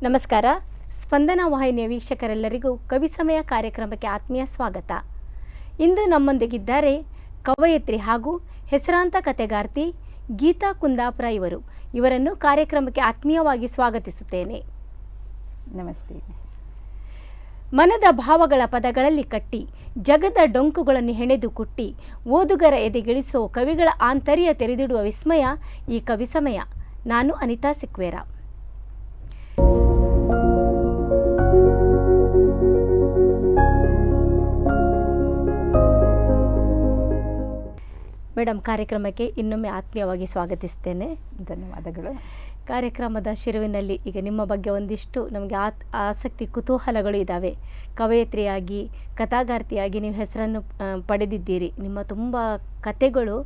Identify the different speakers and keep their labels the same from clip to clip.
Speaker 1: ನಮಸ್ಕಾರ. ಸ್ಪಂದನ ವಾಹಿನಿಯ ವೀಕ್ಷಕರೆಲ್ಲರಿಗೂ ಕವಿ ಸಮಯ ಕಾರ್ಯಕ್ರಮಕ್ಕೆ ಆತ್ಮೀಯ ಸ್ವಾಗತ. ಇಂದು ನಮ್ಮೊಂದಿಗಿದ್ದಾರೆ ಕವಯತ್ರಿ ಹಾಗೂ ಹೆಸರಾಂತ ಕಥೆಗಾರ್ತಿ ಗೀತಾ ಕುಂದಾಪುರ ಇವರನ್ನು ಕಾರ್ಯಕ್ರಮಕ್ಕೆ ಆತ್ಮೀಯವಾಗಿ ಸ್ವಾಗತಿಸುತ್ತೇನೆ.
Speaker 2: ನಮಸ್ತೆ.
Speaker 1: ಮನದ ಭಾವಗಳ ಪದಗಳಲ್ಲಿ ಕಟ್ಟಿ ಜಗದ ಡೊಂಕುಗಳನ್ನು ಹೆಣೆದು ಕುಟ್ಟಿ ಓದುಗರ ಎದೆಗಿಳಿಸೋ ಕವಿಗಳ ಆಂತರ್ಯ ತೆರೆದಿಡುವ ವಿಸ್ಮಯ ಈ ಕವಿ ಸಮಯ. ನಾನು ಅನಿತಾ ಸಿಕ್ವೇರ. ಮೇಡಮ್, ಕಾರ್ಯಕ್ರಮಕ್ಕೆ ಇನ್ನೊಮ್ಮೆ ಆತ್ಮೀಯವಾಗಿ ಸ್ವಾಗತಿಸ್ತೇನೆ.
Speaker 2: ಧನ್ಯವಾದಗಳು.
Speaker 1: ಕಾರ್ಯಕ್ರಮದ ಶಿರುವಿನಲ್ಲಿ ಈಗ ನಿಮ್ಮ ಬಗ್ಗೆ ಒಂದಿಷ್ಟು ನಮಗೆ ಆಸಕ್ತಿ ಕುತೂಹಲಗಳು ಇದ್ದಾವೆ. ಕವಯತ್ರಿಯಾಗಿ ಕಥಾಗಾರ್ತಿಯಾಗಿ ನೀವು ಹೆಸರನ್ನು ಪಡೆದಿದ್ದೀರಿ. ನಿಮ್ಮ ತುಂಬ ಕಥೆಗಳು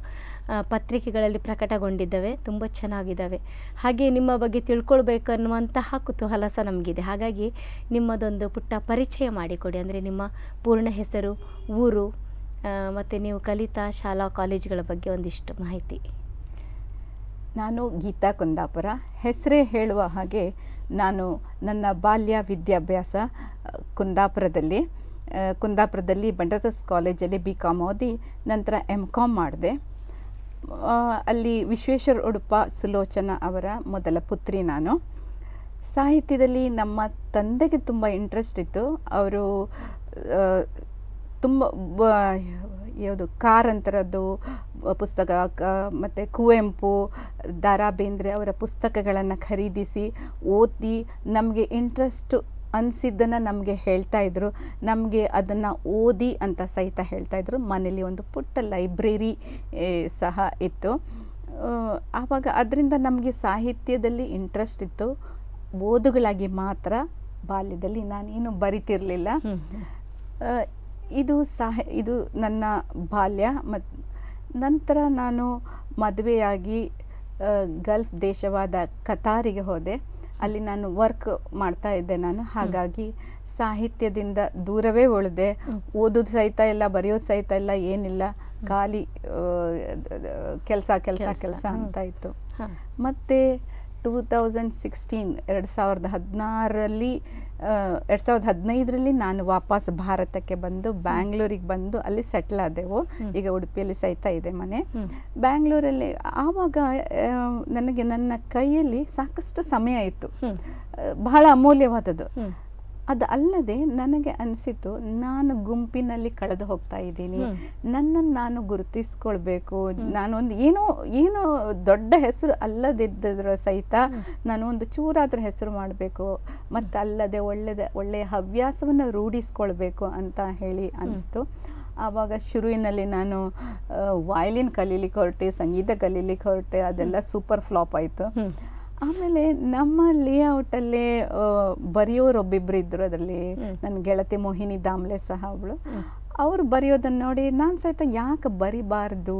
Speaker 1: ಪತ್ರಿಕೆಗಳಲ್ಲಿ ಪ್ರಕಟಗೊಂಡಿದ್ದಾವೆ, ತುಂಬ ಚೆನ್ನಾಗಿದ್ದಾವೆ. ಹಾಗೆ ನಿಮ್ಮ ಬಗ್ಗೆ ತಿಳ್ಕೊಳ್ಬೇಕು ಅನ್ನುವಂತಹ ಕುತೂಹಲ ಸಹ ನಮಗಿದೆ. ಹಾಗಾಗಿ ನಿಮ್ಮದೊಂದು ಪುಟ್ಟ ಪರಿಚಯ ಮಾಡಿಕೊಡಿ. ಅಂದರೆ ನಿಮ್ಮ ಪೂರ್ಣ ಹೆಸರು, ಊರು ಮತ್ತು ನೀವು ಕಲಿತ ಶಾಲಾ ಕಾಲೇಜುಗಳ ಬಗ್ಗೆ ಒಂದಿಷ್ಟು ಮಾಹಿತಿ.
Speaker 2: ನಾನು ಗೀತಾ ಕುಂದಾಪುರ. ಹೆಸರೇ ಹೇಳುವ ಹಾಗೆ ನಾನು ನನ್ನ ಬಾಲ್ಯ ವಿದ್ಯಾಭ್ಯಾಸ ಕುಂದಾಪುರದಲ್ಲಿ ಬಂಡಸಸ್ ಕಾಲೇಜಲ್ಲಿ BCom ಓದಿ ನಂತರ MCom ಮಾಡಿದೆ. ಅಲ್ಲಿ ವಿಶ್ವೇಶ್ವರ ಉಡುಪ ಸುಲೋಚನಾ ಅವರ ಮೊದಲ ಪುತ್ರಿ ನಾನು. ಸಾಹಿತ್ಯದಲ್ಲಿ ನಮ್ಮ ತಂದೆಗೆ ತುಂಬ ಇಂಟ್ರೆಸ್ಟ್ ಇತ್ತು. ಅವರು ತುಂಬ ಯಾವುದು ಕಾರಂತರದ್ದು ಪುಸ್ತಕ ಮತ್ತು ಕುವೆಂಪು, ದ ರಾ ಬೇಂದ್ರೆ ಅವರ ಪುಸ್ತಕಗಳನ್ನು ಖರೀದಿಸಿ ಓದಿ ನಮಗೆ ಇಂಟ್ರೆಸ್ಟ್ ಅನಿಸಿದ್ದನ್ನು ನಮಗೆ ಹೇಳ್ತಾಯಿದ್ರು. ನಮಗೆ ಅದನ್ನು ಓದಿ ಅಂತ ಸಹಿತ ಹೇಳ್ತಾಯಿದ್ರು. ಮನೇಲಿ ಒಂದು ಪುಟ್ಟ ಲೈಬ್ರರಿ ಸಹ ಇತ್ತು. ಆವಾಗ ಅದರಿಂದ ನಮಗೆ ಸಾಹಿತ್ಯದಲ್ಲಿ ಇಂಟ್ರೆಸ್ಟ್ ಇತ್ತು. ಓದುಗಳಾಗಿ ಮಾತ್ರ ಬಾಲ್ಯದಲ್ಲಿ ನಾನೇನು ಬರಿತಿರಲಿಲ್ಲ. ಇದು ನನ್ನ ಬಾಲ್ಯ. ನಂತರ ನಾನು ಮದುವೆಯಾಗಿ ಗಲ್ಫ್ ದೇಶವಾದ ಕತಾರಿಗೆ ಹೋದೆ. ಅಲ್ಲಿ ನಾನು ವರ್ಕ್ ಮಾಡ್ತಾ ಇದ್ದೆ ನಾನು. ಹಾಗಾಗಿ ಸಾಹಿತ್ಯದಿಂದ ದೂರವೇ ಉಳಿದೆ. ಓದೋದು ಸಹಿತ ಇಲ್ಲ, ಬರೆಯೋದು ಸಹಿತ ಇಲ್ಲ, ಏನಿಲ್ಲ, ಖಾಲಿ ಕೆಲಸ ಅಂತ ಇತ್ತು. ಮತ್ತು 2015ರಲ್ಲಿ ನಾನು ವಾಪಸ್ ಭಾರತಕ್ಕೆ ಬಂದು ಬ್ಯಾಂಗ್ಳೂರಿಗೆ ಬಂದು ಅಲ್ಲಿ ಸೆಟ್ಲ್ ಆದೆವು. ಈಗ ಉಡುಪಿಯಲ್ಲಿ ಸಹಿತ ಇದೆ ಮನೆ. ಬ್ಯಾಂಗ್ಳೂರಲ್ಲಿ ಆವಾಗ ನನಗೆ ನನ್ನ ಕೈಯಲ್ಲಿ ಸಾಕಷ್ಟು ಸಮಯ ಇತ್ತು, ಬಹಳ ಅಮೂಲ್ಯವಾದದ್ದು. ಅದು ಅಲ್ಲದೆ ನನಗೆ ಅನಿಸಿತು, ನಾನು ಗುಂಪಿನಲ್ಲಿ ಕಳೆದು ಹೋಗ್ತಾ ಇದ್ದೀನಿ, ನನ್ನನ್ನು ನಾನು ಗುರುತಿಸ್ಕೊಳ್ಬೇಕು. ನಾನೊಂದು ಏನೋ ದೊಡ್ಡ ಹೆಸರು ಅಲ್ಲದಿದ್ದರೂ ಸಹಿತ ನಾನು ಒಂದು ಚೂರಾದ್ರ ಹೆಸರು ಮಾಡಬೇಕು, ಮತ್ತು ಅಲ್ಲದೆ ಒಳ್ಳೆಯ ಹವ್ಯಾಸವನ್ನು ರೂಢಿಸ್ಕೊಳ್ಬೇಕು ಅಂತ ಹೇಳಿ ಅನಿಸ್ತು. ಆವಾಗ ಶುರುವಿನಲ್ಲಿ ನಾನು ವಯಲಿನ್ ಕಲೀಲಿಕ್ಕೆ ಹೊರಟೆ, ಸಂಗೀತ ಕಲೀಲಿಕ್ಕೆ ಹೊರಟೆ. ಅದೆಲ್ಲ ಸೂಪರ್ ಫ್ಲಾಪ್ ಆಯಿತು. ಆಮೇಲೆ ನಮ್ಮ ಲೇಔಟಲ್ಲೇ ಬರೆಯೋರೊಬ್ಬಿಬ್ರು ಇದ್ದರು. ಅದರಲ್ಲಿ ನನ್ನ ಗೆಳತಿ ಮೋಹಿನಿ ದಾಮ್ಲೆ ಸಹ ಅವಳು. ಅವರು ಬರೆಯೋದನ್ನು ನೋಡಿ ನಾನು ಸಹಿತ ಯಾಕೆ ಬರಿಬಾರ್ದು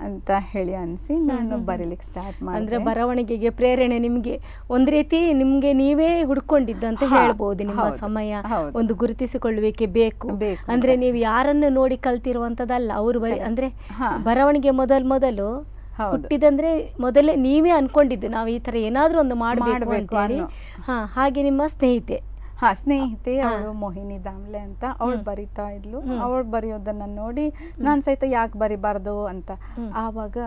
Speaker 2: ಅಂತ ಹೇಳಿ ಅನಿಸಿ ನಾನು ಬರೀಲಿಕ್ಕೆ ಸ್ಟಾರ್ಟ್ ಮಾಡಿದೆ.
Speaker 1: ಅಂದರೆ ಬರವಣಿಗೆಗೆ ಪ್ರೇರಣೆ ನಿಮಗೆ ಒಂದು ರೀತಿ ನಿಮಗೆ ನೀವೇ ಹುಡ್ಕೊಂಡಿದ್ದಂತ ಹೇಳ್ಬೋದು. ನಿಮ್ಮ ಸಮಯ ಒಂದು ಗುರುತಿಸಿಕೊಳ್ಳುವಿಕೆ ಬೇಕು. ಅಂದರೆ ನೀವು ಯಾರನ್ನು ನೋಡಿ ಕಲ್ತಿರುವಂಥದ್ದಲ್ಲ. ಅವರು ಅಂದರೆ ಬರವಣಿಗೆ ಮೊದಲು ಹುಟ್ಟಿದಂದ್ರೆ ಮೊದಲೇ ನೀವೇ ಅನ್ಕೊಂಡಿದ್ದು ನಾವು ಈ ತರ ಏನಾದ್ರೂ ಒಂದು ಮಾಡಬೇಕು ಅಂತ ಹೇಳಿ. ಹಾಗೆ ನಿಮ್ಮ ಸ್ನೇಹಿತೆ
Speaker 2: ಅವಳು ಮೋಹಿನಿ ದಾಮ್ಲೆ ಅಂತ, ಅವಳು ಬರಿತಾ ಇದ್ಲು. ಅವಳು ಬರೆಯೋದನ್ನ ನೋಡಿ ನಾನು ಸಹಿತ ಯಾಕೆ ಬರಿಬಾರ್ದು ಅಂತ. ಆವಾಗ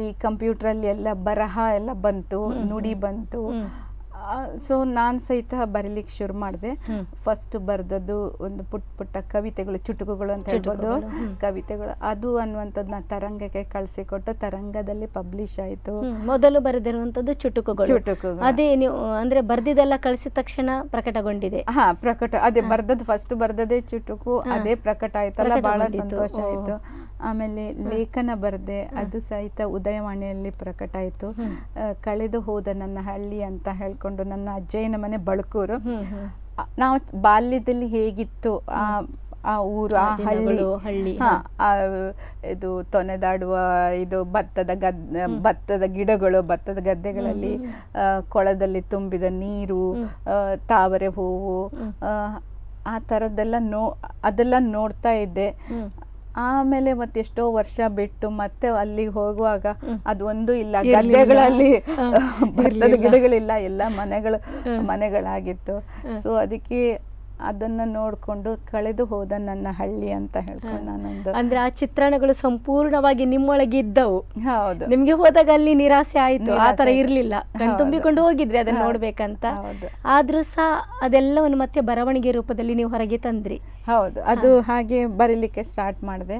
Speaker 2: ಈ ಕಂಪ್ಯೂಟ್ರಲ್ಲಿ ಎಲ್ಲ ಬರಹ ಎಲ್ಲ ಬಂತು, ನುಡಿ ಬಂತು. ಸೊ ನಾನು ಸಹಿತ ಬರೀಲಿಕ್ಕೆ ಶುರು ಮಾಡಿದೆ. ಫಸ್ಟ್ ಬರೆದದ್ದು ಒಂದು ಪುಟ್ಟ ಕವಿತೆಗಳು, ಚುಟುಕುಗಳು ಅಂತ ಹೇಳ್ಬೋದು, ಕವಿತೆಗಳು. ಅದು ಅನ್ನುವಂಥದ್ದನ್ನ ತರಂಗಕ್ಕೆ ಕಳಿಸಿಕೊಟ್ಟು ತರಂಗದಲ್ಲಿ ಪಬ್ಲಿಷ್ ಆಯಿತು.
Speaker 1: ಮೊದಲು ಬರೆದಿರುವಂಥದ್ದು ಚುಟುಕುಗಳು. ಅದೇ ನೀವು ಅಂದರೆ ಬರೆದಿದ್ದೆಲ್ಲ ಕಳಿಸಿದ ತಕ್ಷಣ ಪ್ರಕಟಗೊಂಡಿದೆ?
Speaker 2: ಅದೇ ಬರೆದದ್ದು ಫಸ್ಟ್ ಬರೆದದೇ ಚುಟುಕು, ಅದೇ ಪ್ರಕಟ ಆಯ್ತಲ್ಲ, ಬಹಳ ಸಂತೋಷ ಆಯಿತು. ಆಮೇಲೆ ಲೇಖನ ಬರೆದೆ, ಅದು ಸಹಿತ ಉದಯವಾಣಿಯಲ್ಲಿ ಪ್ರಕಟ ಆಯಿತು. ಕಳೆದು ಹೋದ ನನ್ನ ಹಳ್ಳಿ ಅಂತ ಹೇಳ್ಕೊಂಡು, ನನ್ನ ಅಜ್ಜಯ್ಯನ ಮನೆ ಬಳಕೂರು. ನಾವು ಬಾಲ್ಯದಲ್ಲಿ ಹೇಗಿತ್ತು ಆ ಊರು, ಆ ಹಳ್ಳಿ, ಇದು ತೊನೆದಾಡುವ ಇದು ಭತ್ತದ ಗಿಡಗಳು, ಭತ್ತದ ಗದ್ದೆಗಳಲ್ಲಿ ಕೊಳದಲ್ಲಿ ತುಂಬಿದ ನೀರು, ತಾವರೆ ಹೂವು, ಆ ಥರದ್ದೆಲ್ಲ ಅದೆಲ್ಲ ನೋಡ್ತಾ ಇದ್ದೆ. ಆಮೇಲೆ ಮತ್ತೆ ಎಷ್ಟೋ ವರ್ಷ ಬಿಟ್ಟು ಮತ್ತೆ ಅಲ್ಲಿಗೆ ಹೋಗುವಾಗ ಅದು ಒಂದು ಇಲ್ಲ, ಗದ್ದೆಗಳಲ್ಲಿ ಭತ್ತದ ಗಿಡಗಳಿಲ್ಲ, ಎಲ್ಲ ಮನೆಗಳಾಗಿತ್ತು. ಸೊ ಅದಕ್ಕೆ ಅದನ್ನ ನೋಡ್ಕೊಂಡು ಕಳೆದು ಹೋದ ನನ್ನ ಹಳ್ಳಿ ಅಂತ ಹೇಳ್ಕೊಂಡು ನಾನೊಂದು,
Speaker 1: ಅಂದ್ರೆ ಆ ಚಿತ್ರಣಗಳು ಸಂಪೂರ್ಣವಾಗಿ ನಿಮ್ಮೊಳಗೆ ಇದ್ದವು.
Speaker 2: ಹೌದು,
Speaker 1: ನಿಮ್ಗೆ ಹೋದಾಗ ಅಲ್ಲಿ ನಿರಾಸೆ ಆಯ್ತು, ಆ ತರ ಇರ್ಲಿಲ್ಲ, ಕಣ್ತುಂಬಿಕೊಂಡು ಹೋಗಿದ್ರಿ ಅದನ್ನ ನೋಡ್ಬೇಕಂತ. ಆದ್ರೂ ಸಹ ಅದೆಲ್ಲವನ್ನು ಮತ್ತೆ ಬರವಣಿಗೆ ರೂಪದಲ್ಲಿ ನೀವು ಹೊರಗೆ ತಂದ್ರಿ.
Speaker 2: ಹೌದು, ಅದು ಹಾಗೆ ಬರೀಲಿಕ್ಕೆ ಸ್ಟಾರ್ಟ್ ಮಾಡಿದೆ.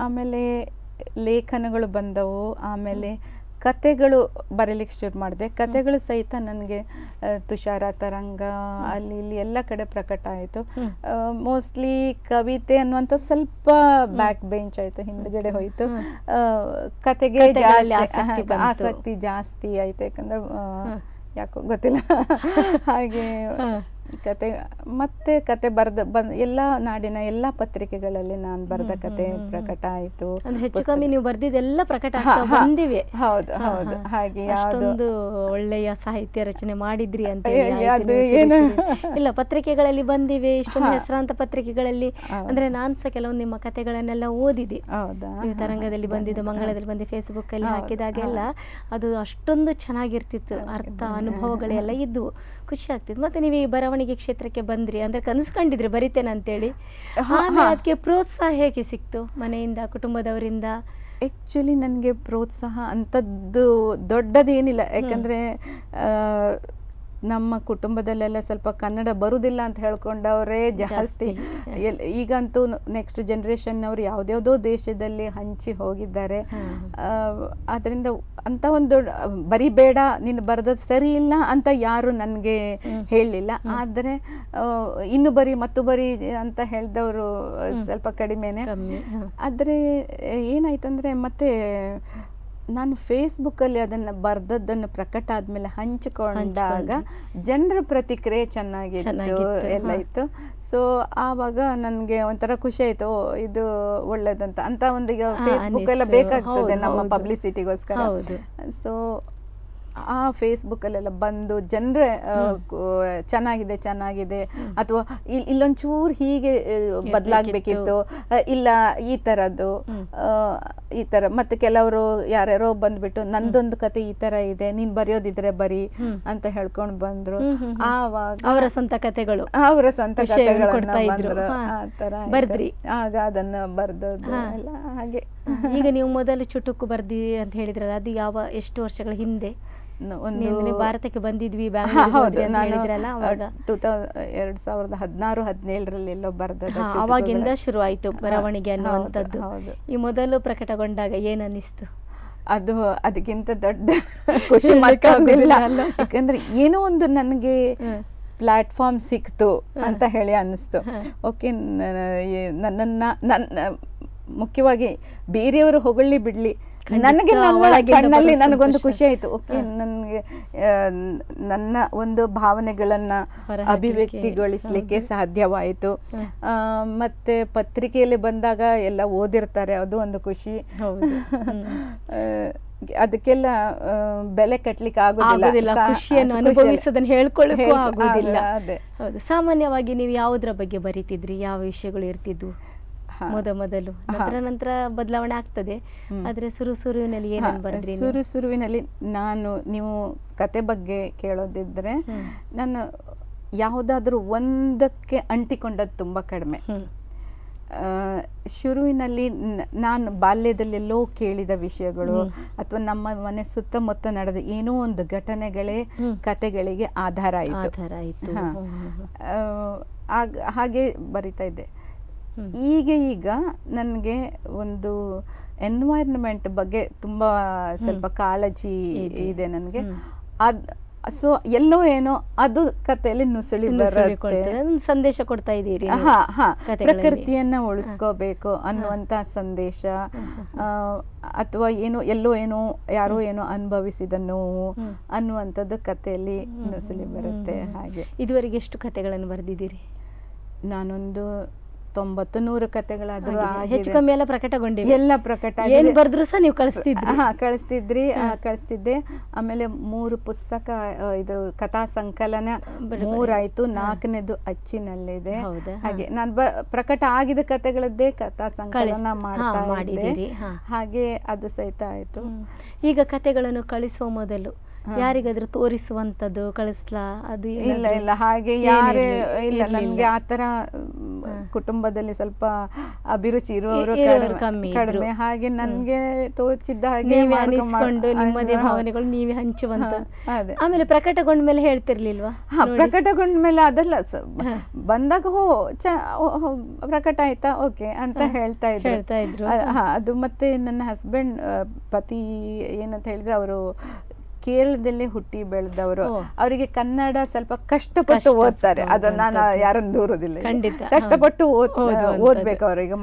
Speaker 2: ಆಮೇಲೆ ಲೇಖನಗಳು ಬಂದವು, ಆಮೇಲೆ ಕತೆಗಳು ಬರೀಲಿಕ್ಕೆ ಶುರು ಮಾಡಿದೆ. ಕತೆಗಳು ಸಹಿತ ನನಗೆ ತುಷಾರ, ತರಂಗ, ಅಲ್ಲಿ ಇಲ್ಲಿ ಎಲ್ಲ ಕಡೆ ಪ್ರಕಟ ಆಯಿತು. ಮೋಸ್ಟ್ಲಿ ಕವಿತೆ ಅನ್ನುವಂಥ ಸ್ವಲ್ಪ ಬ್ಯಾಕ್ ಬೆಂಚ್ ಆಯಿತು, ಹಿಂದ್ಗಡೆ ಹೋಯಿತು. ಕತೆಗೆ ಆಸಕ್ತಿ ಜಾಸ್ತಿ ಆಯಿತು, ಯಾಕಂದ್ರೆ ಯಾಕೋ ಗೊತ್ತಿಲ್ಲ ಹಾಗೆ ಕತೆ ಬಂದ ಎಲ್ಲ ನಾಡಿನ ಎಲ್ಲ ಪತ್ರಿಕೆಗಳಲ್ಲಿ ನಾನು ಬರೆದ ಕತೆ ಪ್ರಕಟ ಆಯಿತು.
Speaker 1: ಹೆಚ್ಚು ಕಮ್ಮಿ ನೀವು ಬರ್ದಿದ್ದೆಲ್ಲ ಪ್ರಕಟ ಬಂದಿವೆ.
Speaker 2: ಹೌದು ಹೌದು, ಹಾಗೆ
Speaker 1: ಅಷ್ಟೊಂದು ಒಳ್ಳೆಯ ಸಾಹಿತ್ಯ ರಚನೆ ಮಾಡಿದ್ರಿ ಅಂತ ಇಲ್ಲ, ಪತ್ರಿಕೆಗಳಲ್ಲಿ ಬಂದಿವೆ, ಇಷ್ಟೊಂದು ಹೆಸರಾಂತ ಪತ್ರಿಕೆಗಳಲ್ಲಿ. ಅಂದ್ರೆ ನಾನ್ ಸಹ ಕೆಲವೊಂದು ನಿಮ್ಮ ಕತೆಗಳನ್ನೆಲ್ಲ ಓದಿದೆ. ನೀವು ತರಂಗದಲ್ಲಿ ಬಂದಿದ್ದು, ಮಂಗಳದಲ್ಲಿ ಬಂದು ಫೇಸ್ಬುಕ್ ಅಲ್ಲಿ ಹಾಕಿದಾಗೆಲ್ಲ ಅದು ಅಷ್ಟೊಂದು ಚೆನ್ನಾಗಿರ್ತಿತ್ತು, ಅರ್ಥ ಅನುಭವಗಳೆಲ್ಲ ಇದ್ವು, ಖುಷಿ ಆಗ್ತಿತ್ತು. ಮತ್ತೆ ನೀವು ಈ ಬರವಣಿಗೆ ಕ್ಷೇತ್ರಕ್ಕೆ ಬಂದ್ರಿ, ಅಂದ್ರೆ ಕನಸು ಕಂಡಿದ್ರಿ ಬರಿತೇನೆ ಅಂತೇಳಿ. ಆಮೇಲೆ ಅದಕ್ಕೆ ಪ್ರೋತ್ಸಾಹ ಹೇಗೆ ಸಿಕ್ತು ಮನೆಯಿಂದ, ಕುಟುಂಬದವರಿಂದ?
Speaker 2: ಆ್ಯಕ್ಚುಲಿ ನನಗೆ ಪ್ರೋತ್ಸಾಹ ಅಂಥದ್ದು ದೊಡ್ಡದೇನಿಲ್ಲ, ಯಾಕಂದರೆ ನಮ್ಮ ಕುಟುಂಬದಲ್ಲೆಲ್ಲ ಸ್ವಲ್ಪ ಕನ್ನಡ ಬರುವುದಿಲ್ಲ ಅಂತ ಹೇಳ್ಕೊಂಡವರೇ ಜಾಸ್ತಿ. ಈಗಂತೂ ನೆಕ್ಸ್ಟ್ ಜನ್ರೇಷನ್ನವರು ಯಾವುದ್ಯಾವುದೋ ದೇಶದಲ್ಲಿ ಹಂಚಿ ಹೋಗಿದ್ದಾರೆ. ಅದರಿಂದ ಅಂತ ಒಂದು ಬರಿಬೇಡ, ನೀನು ಬರೆದದ್ದು ಸರಿ ಇಲ್ಲ ಅಂತ ಯಾರು ನನಗೆ ಹೇಳಲಿಲ್ಲ. ಆದರೆ ಇನ್ನು ಬರಿ ಮತ್ತು ಬರಿ ಅಂತ ಹೇಳಿದವರು ಸ್ವಲ್ಪ ಕಡಿಮೆನೆ. ಆದರೆ ಏನಾಯ್ತಂದರೆ ಮತ್ತೆ ನಾನು ಫೇಸ್ಬುಕ್ಕಲ್ಲಿ ಅದನ್ನು ಬರೆದದ್ದನ್ನು ಪ್ರಕಟ ಆದಮೇಲೆ ಹಂಚಿಕೊಂಡಾಗ ಜನರ ಪ್ರತಿಕ್ರಿಯೆ ಚೆನ್ನಾಗಿತ್ತು, ಎಲ್ಲ ಇತ್ತು. ಸೊ ಆವಾಗ ನನಗೆ ಒಂಥರ ಖುಷಿ ಆಯಿತು, ಇದು ಒಳ್ಳೇದಂತ. ಅಂತ ಒಂದು ಈಗ ಫೇಸ್ಬುಕ್ ಎಲ್ಲ ಬೇಕಾಗ್ತದೆ ನಮ್ಮ ಪಬ್ಲಿಸಿಟಿಗೋಸ್ಕರ. ಸೊ ಆ ಫೇಸ್ಬುಕ್ಕಲ್ಲೆಲ್ಲ ಬಂದು ಜನರೇ ಚೆನ್ನಾಗಿದೆ, ಅಥವಾ ಇಲ್ಲೊಂಚೂರು ಹೀಗೆ ಬದಲಾಗಬೇಕಿತ್ತು, ಇಲ್ಲ ಈ ಥರದ್ದು, ಈ ಥರ. ಮತ್ತು ಕೆಲವರು ಯಾರ್ಯಾರೋ ಬಂದ್ಬಿಟ್ಟು ನಂದೊಂದು ಕತೆ ಈ ಥರ ಇದೆ, ನೀನು ಬರೆಯೋದಿದ್ರೆ ಬರಿ ಅಂತ ಹೇಳ್ಕೊಂಡು ಬಂದರು. ಆವಾಗ
Speaker 1: ಅವರ ಸ್ವಂತ ಕತೆಗಳು
Speaker 2: ಬಂದರು, ಆ ಥರ ಬರ್ದ್ರಿ. ಆಗ ಅದನ್ನು ಬರ್ದೋದು ಎಲ್ಲ ಹಾಗೆ.
Speaker 1: ಈಗ ನೀವು ಮೊದಲು ಚುಟುಕು ಬರ್ದಿ ಅಂತ ಹೇಳಿದ್ರಲ್ಲ, ಅದು ಎಷ್ಟು ವರ್ಷಗಳ ಹಿಂದೆ? ಭಾರತಕ್ಕೆ ಬಂದಿದ್ವಿ,
Speaker 2: ನಾನು 2016-17 ಎಲ್ಲೋ ಬರ್ದದ್ದು.
Speaker 1: ಅವಾಗಿಂದ ಶುರು ಆಯ್ತು ಬರವಣಿಗೆ ಅನ್ನುವಂಥದ್ದು. ಈ ಮೊದಲು ಪ್ರಕಟಗೊಂಡಾಗ ಏನ್ ಅನ್ನಿಸ್ತು?
Speaker 2: ಅದು ಅದಕ್ಕಿಂತ ದೊಡ್ಡ ಖುಷಿ ಮತ್ತೊಂದಿಲ್ಲ, ಯಾಕಂದ್ರೆ ಏನೋ ಒಂದು ನನಗೆ ಪ್ಲಾಟ್ಫಾರ್ಮ್ ಸಿಕ್ತು ಅಂತ ಹೇಳಿ ಅನ್ನಿಸ್ತು. ಓಕೆ, ನನ್ನ ಮುಖ್ಯವಾಗಿ ಬೇರೆಯವರು ಹೊಗಳಿ ಬಿಡ್ಲಿ, ನನಗೆ ನನ್ನ ಕಣ್ಣಲ್ಲಿ ನನಗೊಂದು ಖುಷಿ ಆಯಿತು. ಓಕೆ, ನನಗೆ ನನ್ನ ಒಂದು ಭಾವನೆಗಳನ್ನು ಅಭಿವ್ಯಕ್ತಿಗೊಳಿಸಲಿಕ್ಕೆ ಸಾಧ್ಯವಾಯಿತು. ಮತ್ತು ಪತ್ರಿಕೆಯಲ್ಲಿ ಬಂದಾಗ ಎಲ್ಲ ಓದಿರ್ತಾರೆ, ಅದು ಒಂದು ಖುಷಿ. ಅದಕ್ಕೆಲ್ಲ ಬೆಲೆ ಕಟ್ಟಲಿಕ್ಕೆ ಆಗೋದಿಲ್ಲ,
Speaker 1: ಖುಷಿಯನ್ನು ಅನುಭವಿಸೋದನ್ನ ಹೇಳ್ಕೊಳ್ಳಿಕ್ಕೂ ಆಗೋದಿಲ್ಲ. ಹೌದು. ಸಾಮಾನ್ಯವಾಗಿ ನೀವು ಯಾವುದರ ಬಗ್ಗೆ ಬರೀತಿದ್ರಿ, ಯಾವ ವಿಷಯಗಳು ಇರ್ತಿದ್ವು ಮೊದಲು? ನಂತರ ಬದಲಾವಣೆ ಆಗ್ತದೆ, ಆದ್ರೆ ಸುರುವಿನಲ್ಲಿ ಏನೇನು ಬರೆದ್ರಿ?
Speaker 2: ಸುರುವಿನಲ್ಲಿ ನೀವು ಕತೆ ಬಗ್ಗೆ ಕೇಳೋದಿದ್ರೆ, ನಾನು ಯಾವುದಾದ್ರೂ ಒಂದಕ್ಕೆ ಅಂಟಿಕೊಂಡದ್ದು ತುಂಬ ಕಡಿಮೆ. ಶುರುವಿನಲ್ಲಿ ನಾನು ಬಾಲ್ಯದಲ್ಲೆಲ್ಲೋ ಕೇಳಿದ ವಿಷಯಗಳು ಅಥವಾ ನಮ್ಮ ಮನೆ ಸುತ್ತಮುತ್ತ ನಡೆದ ಏನೋ ಒಂದು ಘಟನೆಗಳೇ ಕತೆಗಳಿಗೆ ಆಧಾರ ಆಯಿತು. ಹಾಗೆ ಬರಿತಾ ಇದ್ದೆ. ಈಗ ನನಗೆ ಒಂದು ಎನ್ವೈರ್ನ್ಮೆಂಟ್ ಬಗ್ಗೆ ತುಂಬ ಸ್ವಲ್ಪ ಕಾಳಜಿ ಇದೆ ನನಗೆ. ಸೊ ಎಲ್ಲೋ ಏನೋ ಅದು ಕಥೆಯಲ್ಲಿ ನುಸುಳಿ ಬರುತ್ತೆ,
Speaker 1: ಸಂದೇಶ ಕೊಡ್ತಾ ಇದ್ದೀರಿ.
Speaker 2: ಪ್ರಕೃತಿಯನ್ನ ಉಳಿಸ್ಕೋಬೇಕು ಅನ್ನುವಂತ ಸಂದೇಶ, ಅಥವಾ ಎಲ್ಲೋ ಏನೋ ಯಾರೋ ಏನೋ ಅನುಭವಿಸಿದ ನೋವು ಅನ್ನುವಂಥದ್ದು ಕಥೆಯಲ್ಲಿ ನುಸುಳಿ ಬರುತ್ತೆ. ಹಾಗೆ
Speaker 1: ಇದುವರೆಗೆ ಎಷ್ಟು ಕಥೆಗಳನ್ನು ಬರೆದಿದ್ದೀರಿ?
Speaker 2: ನಾನೊಂದು 90-100 ಕತೆಗಳಾದ್ರೂ
Speaker 1: ಹೆಚ್ಚು
Speaker 2: ಆಗಿದೆ.
Speaker 1: ಕಮ್ಮಿ ಎಲ್ಲ ಪ್ರಕಟಗೊಂಡಿವೆ.
Speaker 2: ಎಲ್ಲ ಪ್ರಕಟ
Speaker 1: ಏನ್ ಬರ್ದ್ರು ಸಹ ನೀವು ಕಳಿಸ್ತಿದ್ರಿ?
Speaker 2: ಕಳಿಸ್ತಿದ್ದೆ. ಆಮೇಲೆ 3 ಪುಸ್ತಕ ಇದು ಕಥಾ ಸಂಕಲನ 3 ಆಯ್ತು, 4ನೇದು ಅಚ್ಚಿನಲ್ಲಿದೆ. ಹಾಗೆ ನಾನು ಪ್ರಕಟ ಆಗಿದ ಕತೆಗಳದ್ದೇ ಕಥಾ ಸಂಕಲನ ಮಾಡ್ತಾ ಇದ್ದೆ. ಹಾಗೆ ಅದು ಸಹಿತ ಆಯ್ತು.
Speaker 1: ಈಗ ಕತೆಗಳನ್ನು ಕಳಿಸುವ ಮೊದಲು ಯಾರಿಗಾದ್ರೂ ತೋರಿಸುವಂತದ್ದು ಕಳಿಸ್ಲಾ? ಅದು
Speaker 2: ಇಲ್ಲ ಹಾಗೆ ಯಾರೇ ಇಲ್ಲ. ನನ್ಗೆ ಆತರ ಕುಟುಂಬದಲ್ಲಿ ಸ್ವಲ್ಪ ಅಭಿರುಚಿ ಇರುವವರು ಕಡಿಮೆ. ಹಾಗೆ ನನ್ಗೆ ತೋಚಿದ್ದ ಹಾಗೆ
Speaker 1: ನಿಮ್ಮದೇ ಭಾವನೆಗಳು ನೀವೇ ಹಂಚುವಂತ. ಆಮೇಲೆ ಪ್ರಕಟಗೊಂಡ ಮೇಲೆ ಹೇಳ್ತಿರ್ಲಿಲ್ವಾ?
Speaker 2: ಪ್ರಕಟಗೊಂಡ ಮೇಲೆ ಅದೆಲ್ಲ ಬಂದಾಗ ಪ್ರಕಟ ಆಯ್ತಾ ಓಕೆ ಅಂತ ಹೇಳ್ತಾ ಇದ್ರು. ಅದು ಮತ್ತೆ ನನ್ನ ಹಸ್ಬೆಂಡ್ ಪತಿ ಏನಂತ ಹೇಳಿದ್ರೆ ಅವರು ಕೇರಳದಲ್ಲೇ ಹುಟ್ಟಿ ಬೆಳೆದವರು. ಅವರಿಗೆ ಕನ್ನಡ ಸ್ವಲ್ಪ ಕಷ್ಟಪಟ್ಟು ಓದ್ತಾರೆ. ಅದನ್ನ ನಾನು ಯಾರನ್ನು ದೂರೋದಿಲ್ಲ, ಕಷ್ಟಪಟ್ಟು ಓದ್ಬೇಕು ಅವರಿಗೆ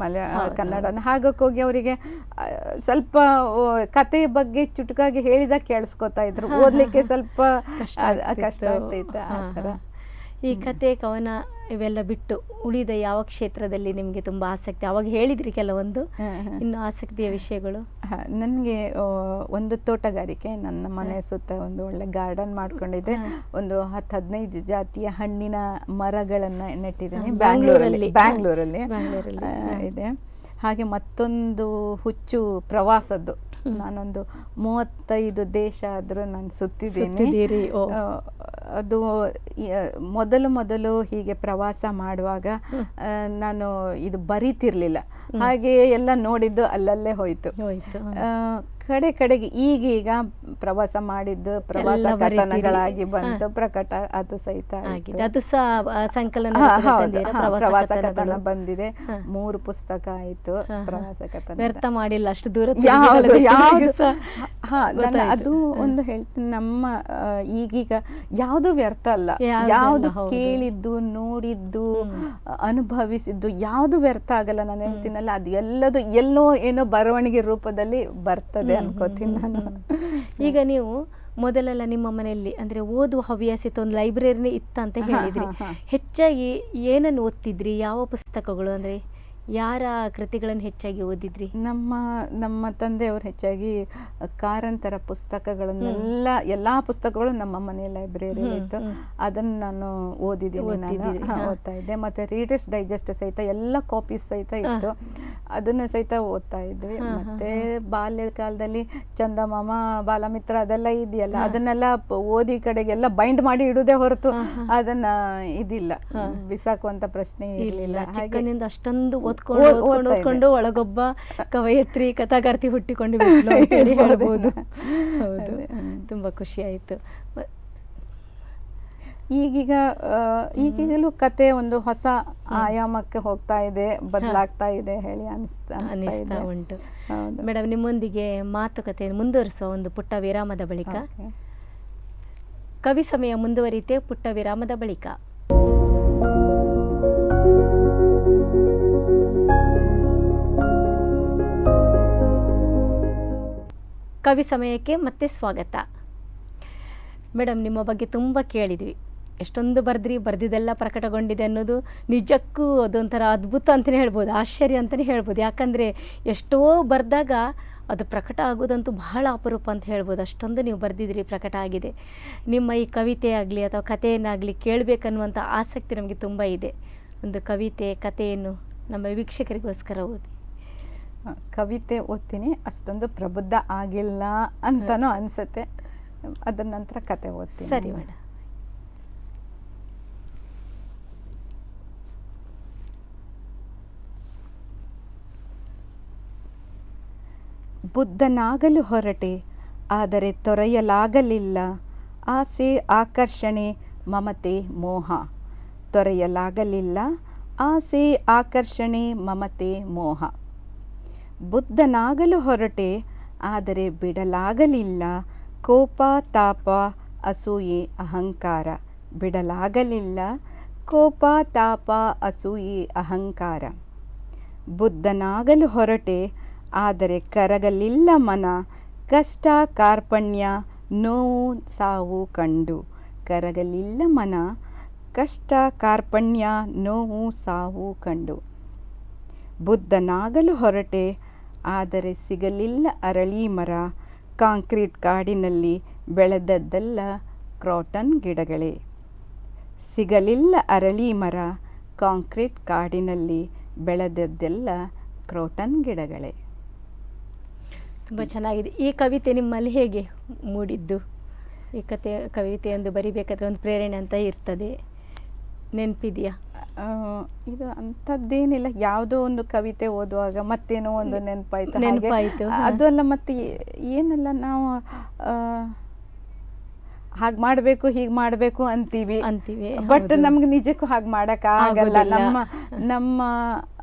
Speaker 2: ಕನ್ನಡನ. ಹಾಗಾಗಿ ಅವರಿಗೆ ಸ್ವಲ್ಪ ಕತೆ ಬಗ್ಗೆ ಚುಟುಕಾಗಿ ಹೇಳಿದಾಗ ಕೇಳಿಸ್ಕೊತಾ ಇದ್ರು. ಓದ್ಲಿಕ್ಕೆ ಸ್ವಲ್ಪ ಕಷ್ಟ ಆಗ್ತೈತೆ ಆ ಥರ.
Speaker 1: ಈ ಕತೆ ಕವನ ಇವೆಲ್ಲ ಬಿಟ್ಟು ಉಳಿದ ಯಾವ ಕ್ಷೇತ್ರದಲ್ಲಿ ನಿಮಗೆ ತುಂಬಾ ಆಸಕ್ತಿ? ಅವಾಗ ಹೇಳಿದ್ರಿ ಕೆಲವೊಂದು, ಇನ್ನು ಆಸಕ್ತಿಯ ವಿಷಯಗಳು?
Speaker 2: ನನಗೆ ಒಂದು ತೋಟಗಾರಿಕೆ, ನನ್ನ ಮನೆ ಸುತ್ತ ಒಂದು ಒಳ್ಳೆ ಗಾರ್ಡನ್ ಮಾಡ್ಕೊಂಡಿದ್ದೆ. ಒಂದು 10-15 ಜಾತಿಯ ಹಣ್ಣಿನ ಮರಗಳನ್ನ ನೆಟ್ಟಿದ್ದೀನಿ ಬ್ಯಾಂಗ್ಳೂರಲ್ಲಿ ಇದೆ. ಹಾಗೆ ಮತ್ತೊಂದು ಹುಚ್ಚು ಪ್ರವಾಸದ್ದು. ನಾನೊಂದು 35 ದೇಶ ಆದರೂ ನಾನು ಸುತ್ತಿದ್ದೀನಿ. ಅದು ಮೊದಲು ಹೀಗೆ ಪ್ರವಾಸ ಮಾಡುವಾಗ ನಾನು ಇದು ಬರೀತಿರ್ಲಿಲ್ಲ. ಹಾಗೆ ಎಲ್ಲ ನೋಡಿದ್ದು ಅಲ್ಲಲ್ಲೇ ಹೋಯ್ತು. ಕಡೆಗೆ ಈಗೀಗ ಪ್ರವಾಸ ಮಾಡಿದ್ದು ಪ್ರವಾಸ ಕಥನಗಳಾಗಿ ಬಂತು, ಪ್ರಕಟ ಅದು ಸಹಿತ
Speaker 1: ಅದು ಸಂಕಲನ
Speaker 2: ಪ್ರವಾಸ ಕಥನ ಬಂದಿದೆ. 3 ಪುಸ್ತಕ ಆಯ್ತು ಪ್ರವಾಸ ಕಥನ.
Speaker 1: ವ್ಯರ್ಥ ಮಾಡಿಲ್ಲ ಅಷ್ಟು ದೂರ.
Speaker 2: ಅದು ಒಂದು ಹೇಳ್ತೀನಿ, ನಮ್ಮ ಈಗೀಗ ಯಾವುದು ವ್ಯರ್ಥ ಅಲ್ಲ. ಯಾವುದು ಕೇಳಿದ್ದು, ನೋಡಿದ್ದು, ಅನುಭವಿಸಿದ್ದು ಯಾವುದು ವ್ಯರ್ಥ ಆಗಲ್ಲ. ನಾನು ಹೇಳ್ತೀನಲ್ಲ, ಅದು ಎಲ್ಲದು ಎಲ್ಲೋ ಏನೋ ಬರವಣಿಗೆ ರೂಪದಲ್ಲಿ ಬರ್ತದೆ ಅನ್ಕೋತೀನಿ ನಾನು.
Speaker 1: ಈಗ ನೀವು ಮೊದಲೆಲ್ಲ ನಿಮ್ಮ ಮನೆಯಲ್ಲಿ ಅಂದ್ರೆ ಓದುವ ಹವ್ಯಾಸ ಇತ್ತು, ಒಂದು ಲೈಬ್ರರಿನೇ ಇತ್ತ ಅಂತ ಹೇಳಿದ್ರಿ. ಹೆಚ್ಚಾಗಿ ಏನನ್ನು ಓದ್ತಿದ್ರಿ? ಯಾವ ಪುಸ್ತಕಗಳು, ಅಂದ್ರೆ ಯಾರ ಕೃತಿಗಳನ್ನು ಹೆಚ್ಚಾಗಿ ಓದಿದ್ರಿ?
Speaker 2: ನಮ್ಮ ತಂದೆಯವರು ಹೆಚ್ಚಾಗಿ ಕಾರಂತರ ಪುಸ್ತಕಗಳನ್ನೆಲ್ಲ, ಎಲ್ಲಾ ಪುಸ್ತಕಗಳು ನಮ್ಮ ಮನೆ ಲೈಬ್ರರಿ ಇತ್ತು. ಅದನ್ನು ನಾನು ಓದಿದ್ದೀನಿ, ನಾನು ಓದ್ತಾ ಇದ್ದೆ. ಮತ್ತೆ ರೀಡರ್ಸ್ ಡೈಜೆಸ್ಟ್ ಸಹಿತ ಎಲ್ಲ ಕಾಪೀಸ್ ಸಹಿತ ಇತ್ತು, ಅದನ್ನು ಸಹಿತ ಓದ್ತಾ ಇದ್ವಿ. ಮತ್ತೆ ಬಾಲ್ಯ ಕಾಲದಲ್ಲಿ ಚಂದಮಾಮ, ಬಾಲಮಿತ್ರ ಅದೆಲ್ಲ ಇದೆಯಲ್ಲ, ಅದನ್ನೆಲ್ಲ ಓದಿ ಕಡೆಗೆಲ್ಲ ಬೈಂಡ್ ಮಾಡಿ ಇಡುವುದೇ ಹೊರತು ಅದನ್ನ ಇದಿಲ್ಲ, ಬಿಸಾಕುವಂತ ಪ್ರಶ್ನೆ ಇರಲಿಲ್ಲ.
Speaker 1: ಚಿಕ್ಕನಿಂದ ಅಷ್ಟೊಂದು ಓದ್ಕೊಂಡು ಒಳಗೊಬ್ಬ ಕವಯತ್ರಿ, ಕಥಾಗಾರ್ತಿ ಹುಟ್ಟಿಕೊಂಡು ಬಿಟ್ಲು ಅಂತ ಹೇಳ್ಬೋದು. ಹೌದು, ತುಂಬಾ ಖುಷಿ ಆಯ್ತು.
Speaker 2: ಈಗೀಗಲೂ ಕತೆ ಒಂದು ಹೊಸ ಆಯಾಮಕ್ಕೆ ಹೋಗ್ತಾ ಇದೆ, ಬದಲಾಗ್ತಾ ಇದೆ ಹೇಳಿ ಅನಿಸ್ತಾ
Speaker 1: ಉಂಟು. ಮೇಡಮ್, ನಿಮ್ಮೊಂದಿಗೆ ಮಾತುಕತೆ ಮುಂದುವರಿಸುವ ಒಂದು ಪುಟ್ಟ ವಿರಾಮದ ಬಳಿಕ. ಕವಿ ಸಮಯ ಮುಂದುವರಿತೆ ಪುಟ್ಟ ವಿರಾಮದ ಬಳಿಕ. ಕವಿ ಸಮಯಕ್ಕೆ ಮತ್ತೆ ಸ್ವಾಗತ. ಮೇಡಮ್, ನಿಮ್ಮ ಬಗ್ಗೆ ತುಂಬ ಕೇಳಿದ್ವಿ. ಎಷ್ಟೊಂದು ಬರ್ದಿದ್ದೆಲ್ಲ ಪ್ರಕಟಗೊಂಡಿದೆ ಅನ್ನೋದು ನಿಜಕ್ಕೂ ಅದೊಂಥರ ಅದ್ಭುತ ಅಂತಲೇ ಹೇಳ್ಬೋದು, ಆಶ್ಚರ್ಯ ಅಂತಲೇ ಹೇಳ್ಬೋದು. ಯಾಕಂದರೆ ಎಷ್ಟೋ ಬರೆದಾಗ ಅದು ಪ್ರಕಟ ಆಗೋದಂತೂ ಬಹಳ ಅಪರೂಪ ಅಂತ ಹೇಳ್ಬೋದು. ಅಷ್ಟೊಂದು ನೀವು ಬರೆದಿದ್ರಿ, ಪ್ರಕಟ ಆಗಿದೆ. ನಿಮ್ಮ ಈ ಕವಿತೆ ಆಗಲಿ ಅಥವಾ ಕಥೆಯನ್ನಾಗಲಿ ಕೇಳಬೇಕನ್ನುವಂಥ ಆಸಕ್ತಿ ನಮಗೆ ತುಂಬ ಇದೆ. ಒಂದು ಕವಿತೆ, ಕಥೆಯನ್ನು ನಮ್ಮ ವೀಕ್ಷಕರಿಗೋಸ್ಕರ ಓದಿ.
Speaker 2: ಕವಿತೆ ಓದ್ತೀನಿ, ಅಷ್ಟೊಂದು ಪ್ರಬುದ್ಧ ಆಗಿಲ್ಲ ಅಂತನೂ ಅನಿಸುತ್ತೆ. ಅದರ ನಂತರ ಕತೆ ಓದ್ತೀನಿ.
Speaker 1: ಸರಿ ಮೇಡಮ್.
Speaker 2: ಬುದ್ಧನಾಗಲು ಹೊರಟೆ, ಆದರೆ ತೊರೆಯಲಾಗಲಿಲ್ಲ. ಆಸೆ, ಆಕರ್ಷಣೆ, ಮಮತೆ, ಮೋಹ. ತೊರೆಯಲಾಗಲಿಲ್ಲ. ಆಸೆ, ಆಕರ್ಷಣೆ, ಮಮತೆ, ಮೋಹ. ಬುದ್ಧನಾಗಲು ಹೊರಟೆ, ಆದರೆ ಬಿಡಲಾಗಲಿಲ್ಲ. ಕೋಪ, ತಾಪ, ಅಸೂಯೆ, ಅಹಂಕಾರ. ಬಿಡಲಾಗಲಿಲ್ಲ. ಕೋಪ, ತಾಪ, ಅಸೂಯೆ, ಅಹಂಕಾರ. ಬುದ್ಧನಾಗಲು ಹೊರಟೆ, ಆದರೆ ಕರಗಲಿಲ್ಲ ಮನ. ಕಷ್ಟ, ಕಾರ್ಪಣ್ಯ, ನೋವು, ಸಾವು ಕಂಡು. ಕರಗಲಿಲ್ಲ ಮನ. ಕಷ್ಟ, ಕಾರ್ಪಣ್ಯ, ನೋವು, ಸಾವು ಕಂಡು. ಬುದ್ಧನಾಗಲು ಹೊರಟೆ, ಆದರೆ ಸಿಗಲಿಲ್ಲ ಅರಳಿ ಮರ, ಕಾಂಕ್ರೀಟ್ ಕಾಡಿನಲ್ಲಿ ಬೆಳೆದದ್ದೆಲ್ಲ ಕ್ರಾಟನ್ ಗಿಡಗಳೇ. ಸಿಗಲಿಲ್ಲ ಅರಳಿ ಮರ, ಕಾಂಕ್ರೀಟ್ ಕಾಡಿನಲ್ಲಿ ಬೆಳೆದದ್ದೆಲ್ಲ ಕ್ರಾಟನ್ ಗಿಡಗಳೇ.
Speaker 1: ತುಂಬ ಚೆನ್ನಾಗಿದೆ. ಈ ಕವಿತೆ ನಿಮ್ಮಲ್ಲಿ ಹೇಗೆ ಮೂಡಿದ್ದು? ಈ ಕವಿತೆಯೊಂದು ಬರಿಬೇಕಾದ್ರೆ ಒಂದು ಪ್ರೇರಣೆ ಅಂತ ಇರ್ತದೆ, ನೆನಪಿದೆಯಾ?
Speaker 2: ಇದು ಅಂಥದ್ದೇನಿಲ್ಲ, ಯಾವುದೋ ಒಂದು ಕವಿತೆ ಓದುವಾಗ ಮತ್ತೇನೋ ಒಂದು
Speaker 1: ನೆನಪಾಯಿತು.
Speaker 2: ಅದು ಅಲ್ಲ, ಮತ್ತೆ ಏನಲ್ಲ, ನಾವು ಹಾಗೆ ಮಾಡಬೇಕು ಹೀಗೆ ಮಾಡಬೇಕು ಅಂತೀವಿ, ಬಟ್ ನಮ್ಗೆ ನಿಜಕ್ಕೂ ಹಾಗೆ ಮಾಡೋಕ್ಕಾಗಲ್ಲ. ನಮ್ಮ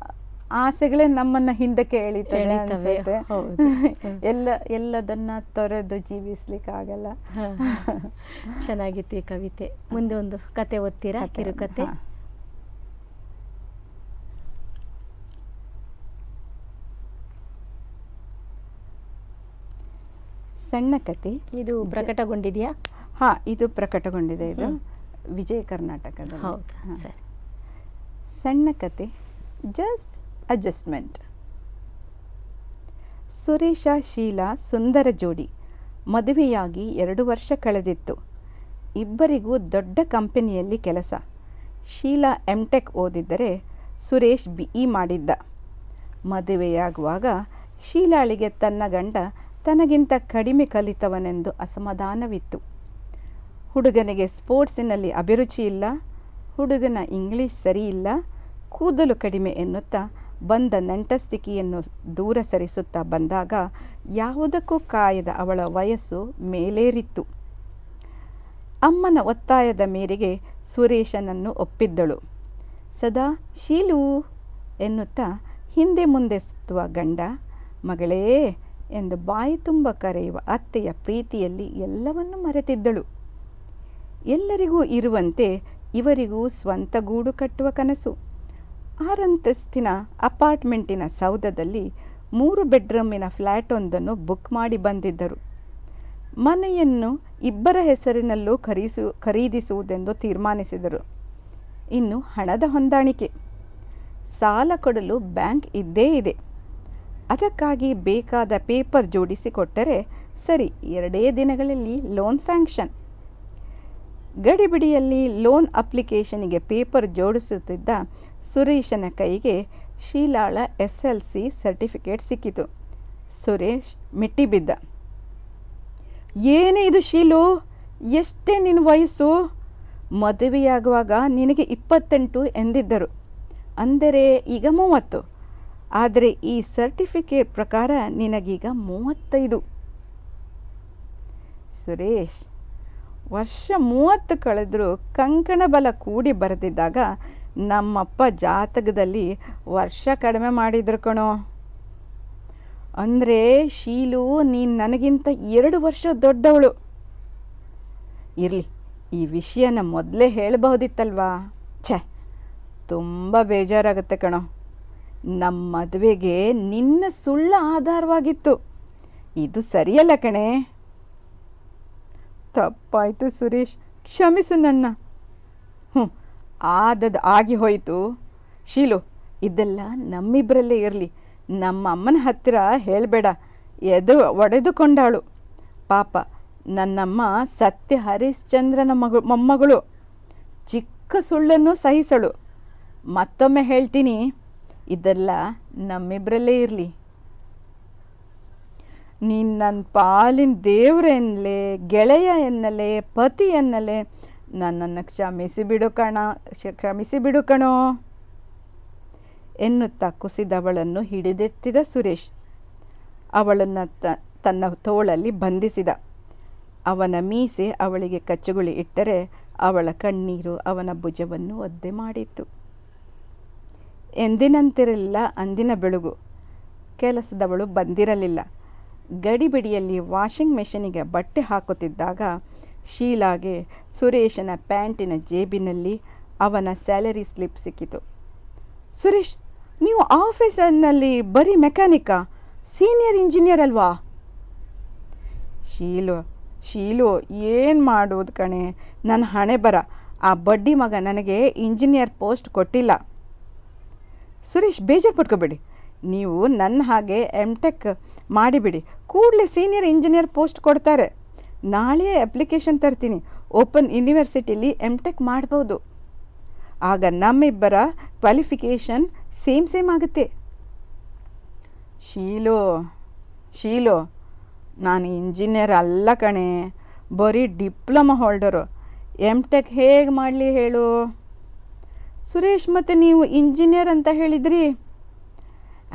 Speaker 2: ಆಸೆಗಳೇ ನಮ್ಮನ್ನ ಹಿಂದಕ್ಕೆ ಎಳಿತದೆ ಅನ್ಸುತ್ತೆ. ಎಲ್ಲದನ್ನ ತೊರೆದು ಜೀವಿಸ್ಲಿಕ್ಕಾಗಲ್ಲ.
Speaker 1: ಚೆನ್ನಾಗಿತ್ತು ಈ ಕವಿತೆ. ಮುಂದೆ ಒಂದು ಕತೆ ಓದ್ತೀರಾ? ಕಿರುಕತೆ.
Speaker 2: ಸಣ್ಣ ಕತೆ.
Speaker 1: ಇದು ಪ್ರಕಟಗೊಂಡಿದೆಯಾ?
Speaker 2: ಇದು ಪ್ರಕಟಗೊಂಡಿದೆ. ಇದು ವಿಜಯ ಕರ್ನಾಟಕದಲ್ಲಿ.
Speaker 1: ಹೌದಾ? ಸರಿ.
Speaker 2: ಸಣ್ಣ ಕತೆ, ಜಸ್ಟ್ ಅಡ್ಜಸ್ಟ್ಮೆಂಟ್. ಸುರೇಶ ಶೀಲಾ ಸುಂದರ ಜೋಡಿ. ಮದುವೆಯಾಗಿ 2 ವರ್ಷ ಕಳೆದಿತ್ತು. ಇಬ್ಬರಿಗೂ ದೊಡ್ಡ ಕಂಪನಿಯಲ್ಲಿ ಕೆಲಸ. ಶೀಲಾ MTech ಓದಿದ್ದರೆ ಸುರೇಶ್ BE ಮಾಡಿದ್ದ. ಮದುವೆಯಾಗುವಾಗ ಶೀಲಾಳಿಗೆ ತನ್ನ ಗಂಡ ತನಗಿಂತ ಕಡಿಮೆ ಕಲಿತವನೆಂದು ಅಸಮಾಧಾನವಿತ್ತು. ಹುಡುಗನಿಗೆ ಸ್ಪೋರ್ಟ್ಸಿನಲ್ಲಿ ಅಭಿರುಚಿ ಇಲ್ಲ, ಹುಡುಗನ ಇಂಗ್ಲೀಷ್ ಸರಿಯಿಲ್ಲ, ಕೂದಲು ಕಡಿಮೆ ಎನ್ನುತ್ತಾ ಬಂದ ನೆಂಟಸ್ತಿಕೆಯನ್ನು ದೂರ ಸರಿಸುತ್ತಾ ಬಂದಾಗ ಯಾವುದಕ್ಕೂ ಕಾಯದ ಅವಳ ವಯಸ್ಸು ಮೇಲೇರಿತ್ತು. ಅಮ್ಮನ ಒತ್ತಾಯದ ಮೇರೆಗೆ ಸುರೇಶನನ್ನು ಒಪ್ಪಿದ್ದಳು. ಸದಾ ಶೀಲು ಎನ್ನುತ್ತಾ ಹಿಂದೆ ಮುಂದೆ ಸುತ್ತುವ ಗಂಡ, ಮಗಳೇ ಎಂದು ಬಾಯಿ ತುಂಬ ಕರೆಯುವ ಅತ್ತೆಯ ಪ್ರೀತಿಯಲ್ಲಿ ಎಲ್ಲವನ್ನೂ ಮರೆತಿದ್ದಳು. ಎಲ್ಲರಿಗೂ ಇರುವಂತೆ ಇವರಿಗೂ ಸ್ವಂತ ಗೂಡು ಕಟ್ಟುವ ಕನಸು. 6 ಅಂತಸ್ತಿನ ಅಪಾರ್ಟ್ಮೆಂಟಿನ ಸೌಧದಲ್ಲಿ 3 ಬೆಡ್ರೂಮಿನ ಫ್ಲ್ಯಾಟೊಂದನ್ನು ಬುಕ್ ಮಾಡಿ ಬಂದಿದ್ದರು. ಮನೆಯನ್ನು ಇಬ್ಬರ ಹೆಸರಿನಲ್ಲೂ ಖರೀದಿಸುವುದೆಂದು ತೀರ್ಮಾನಿಸಿದರು. ಇನ್ನು ಹಣದ ಹೊಂದಾಣಿಕೆ. ಸಾಲ ಕೊಡಲು ಬ್ಯಾಂಕ್ ಇದ್ದೇ ಇದೆ. ಅದಕ್ಕಾಗಿ ಬೇಕಾದ ಪೇಪರ್ ಜೋಡಿಸಿಕೊಟ್ಟರೆ ಸರಿ, 2 ದಿನಗಳಲ್ಲಿ ಲೋನ್ ಸ್ಯಾಂಕ್ಷನ್. ಗಡಿಬಿಡಿಯಲ್ಲಿ ಲೋನ್ ಅಪ್ಲಿಕೇಶನಿಗೆ ಪೇಪರ್ ಜೋಡಿಸುತ್ತಿದ್ದ ಸುರೇಶನ ಕೈಗೆ ಶೀಲಾಳ SLC ಸರ್ಟಿಫಿಕೇಟ್ ಸಿಕ್ಕಿತು. ಸುರೇಶ್ ಮಿಟ್ಟಿಬಿದ್ದ. ಏನೇ ಇದು ಶೀಲು, ಎಷ್ಟೇ ನಿನ್ನ ವಯಸ್ಸು? ಮದುವೆಯಾಗುವಾಗ ನಿನಗೆ 28 ಎಂದಿದ್ದರು, ಅಂದರೆ ಈಗ 30. ಆದರೆ ಈ ಸರ್ಟಿಫಿಕೇಟ್ ಪ್ರಕಾರ ನಿನಗೀಗ 35. ಸುರೇಶ್, ವರ್ಷ 30 ಕಳೆದರೂ ಕಂಕಣ ಬಲ ಕೂಡಿ ಬರೆದಿದ್ದಾಗ ನಮ್ಮಪ್ಪ ಜಾತಕದಲ್ಲಿ ವರ್ಷ ಕಡಿಮೆ ಮಾಡಿದ್ರು ಕಣೋ. ಅಂದರೆ ಶೀಲು, ನೀನು ನನಗಿಂತ 2 ವರ್ಷ ದೊಡ್ಡವಳು. ಇರಲಿ, ಈ ವಿಷಯನ ಮೊದಲೇ ಹೇಳಬಹುದಿತ್ತಲ್ವಾ? ತುಂಬ ಬೇಜಾರಾಗುತ್ತೆ ಕಣೋ. ನಮ್ಮ ಮದುವೆಗೆ ನಿನ್ನ ಸುಳ್ಳು ಆಧಾರವಾಗಿತ್ತು. ಇದು ಸರಿಯಲ್ಲ ಕಣೆ. ತಪ್ಪಾಯಿತು ಸುರೇಶ್, ಕ್ಷಮಿಸು ನನ್ನ. ಆದದ್ದು ಆಗಿ ಹೋಯಿತು. ಶೀಲು, ಇದೆಲ್ಲ ನಮ್ಮಿಬ್ಬರಲ್ಲೇ ಇರಲಿ. ನಮ್ಮ ಅಮ್ಮನ ಹತ್ತಿರ ಹೇಳಬೇಡ. ಒಡೆದುಕೊಂಡಾಳು ಪಾಪ. ನನ್ನಮ್ಮ ಸತ್ಯ ಹರಿಶ್ಚಂದ್ರನ ಮೊಮ್ಮಗಳು. ಚಿಕ್ಕ ಸುಳ್ಳನ್ನು ಸಹಿಸಳು. ಮತ್ತೊಮ್ಮೆ ಹೇಳ್ತೀನಿ, ಇದೆಲ್ಲ ನಮ್ಮಿಬ್ಬರಲ್ಲೇ ಇರಲಿ. ನೀನು ನನ್ನ ಪಾಲಿನ ದೇವ್ರ ಎನ್ನಲೆ, ಗೆಳೆಯ ಎನ್ನಲೆ, ಪತಿ ಎನ್ನಲೆ, ನನ್ನನ್ನು ಕ್ಷಮಿಸಿಬಿಡು ಕಣೋ ಎನ್ನುತ್ತಾ ಕುಸಿದವಳನ್ನು ಹಿಡಿದೆತ್ತಿದ ಸುರೇಶ್. ಅವಳನ್ನು ತನ್ನ ತೋಳಲ್ಲಿ ಬಂಧಿಸಿದ. ಅವನ ಮೀಸೆ ಅವಳಿಗೆ ಕಚ್ಚುಗುಳಿ ಇಟ್ಟರೆ ಅವಳ ಕಣ್ಣೀರು ಅವನ ಭುಜವನ್ನು ಒದ್ದೆ ಮಾಡಿತ್ತು. ಎಂದಿನಂತಿರಲಿಲ್ಲ ಅಂದಿನ ಬೆಳಗು. ಕೆಲಸದವಳು ಬಂದಿರಲಿಲ್ಲ. ಗಡಿಬಿಡಿಯಲ್ಲಿ ವಾಷಿಂಗ್ ಮೆಷಿನಿಗೆ ಬಟ್ಟೆ ಹಾಕುತ್ತಿದ್ದಾಗ ಶೀಲಾಗೆ ಸುರೇಶನ ಪ್ಯಾಂಟಿನ ಜೇಬಿನಲ್ಲಿ ಅವನ ಸ್ಯಾಲರಿ ಸ್ಲಿಪ್ ಸಿಕ್ಕಿತು. ಸುರೇಶ್, ನೀವು ಆಫೀಸಿನಲ್ಲಿ ಬರೀ ಮೆಕ್ಯಾನಿಕಾ? ಸೀನಿಯರ್ ಇಂಜಿನಿಯರ್ ಅಲ್ವಾ? ಶೀಲು, ಏನು ಮಾಡೋದು ಕಣೆ, ನನ್ನ ಹಣೆ ಬರ. ಆ ಬಡ್ಡಿ ಮಗ ನನಗೆ ಇಂಜಿನಿಯರ್ ಪೋಸ್ಟ್ ಕೊಟ್ಟಿಲ್ಲ. ಸುರೇಶ್ ಬೇಜಾರು ಪಟ್ಕೋಬೇಡಿ, ನೀವು ನನ್ನ ಹಾಗೆ ಎಮ್.ಟೆಕ್ ಮಾಡಿಬಿಡಿ, ಕೂಡಲೇ ಸೀನಿಯರ್ ಇಂಜಿನಿಯರ್ ಪೋಸ್ಟ್ ಕೊಡ್ತಾರೆ, ನಾಳೆ ಅಪ್ಲಿಕೇಶನ್ ತರ್ತೀನಿ, ಓಪನ್ ಯೂನಿವರ್ಸಿಟಿಲಿ ಎಮ್.ಟೆಕ್ ಮಾಡ್ಬೋದು, ಆಗ ನಮ್ಮಿಬ್ಬರ ಕ್ವಾಲಿಫಿಕೇಷನ್ ಸೇಮ್ ಆಗುತ್ತೆ. ಶೀಲು ನಾನು ಇಂಜಿನಿಯರ್ ಅಲ್ಲ ಕಣೆ, ಬರೀ ಡಿಪ್ಲೊಮಾ ಹೋಲ್ಡರು, ಎಮ್.ಟೆಕ್ ಹೇಗೆ ಮಾಡಲಿ ಹೇಳು. ಸುರೇಶ್ ಮತ್ತು ನೀವು ಇಂಜಿನಿಯರ್ ಅಂತ ಹೇಳಿದ್ರಿ.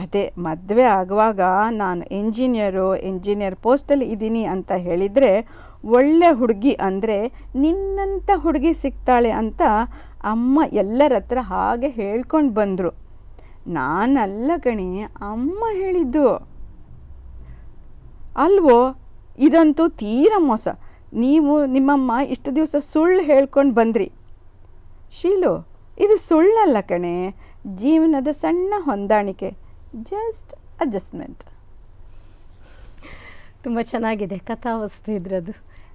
Speaker 2: ಅದೇ ಮದುವೆ ಆಗುವಾಗ ನಾನು ಇಂಜಿನಿಯರ್ ಪೋಸ್ಟಲ್ಲಿ ಇದ್ದೀನಿ ಅಂತ ಹೇಳಿದರೆ ಒಳ್ಳೆ ಹುಡುಗಿ ಅಂದರೆ ನಿನ್ನಂಥ ಹುಡುಗಿ ಸಿಗ್ತಾಳೆ ಅಂತ ಅಮ್ಮ ಎಲ್ಲರ ಹತ್ರ ಹಾಗೆ ಹೇಳ್ಕೊಂಡು ಬಂದರು. ನಾನಲ್ಲ ಕಣೆ, ಅಮ್ಮ ಹೇಳಿದ್ದು ಅಲ್ವೋ. ಇದಂತೂ ತೀರಾ ಮೋಸ. ನೀವು ನಿಮ್ಮಮ್ಮ ಇಷ್ಟು ದಿವಸ ಸುಳ್ಳು ಹೇಳ್ಕೊಂಡು ಬಂದ್ರಿ. ಶೀಲು, ಇದು ಸುಳ್ಳಲ್ಲ ಕಣೆ, ಜೀವನದ ಸಣ್ಣ ಹೊಂದಾಣಿಕೆ, ಜಸ್ಟ್ ಅಡ್ಜಸ್ಟ್ಮೆಂಟ್.
Speaker 1: ತುಂಬ ಚೆನ್ನಾಗಿದೆ ಕಥಾವಸ್ತು ಇದ್ರದ್ದು.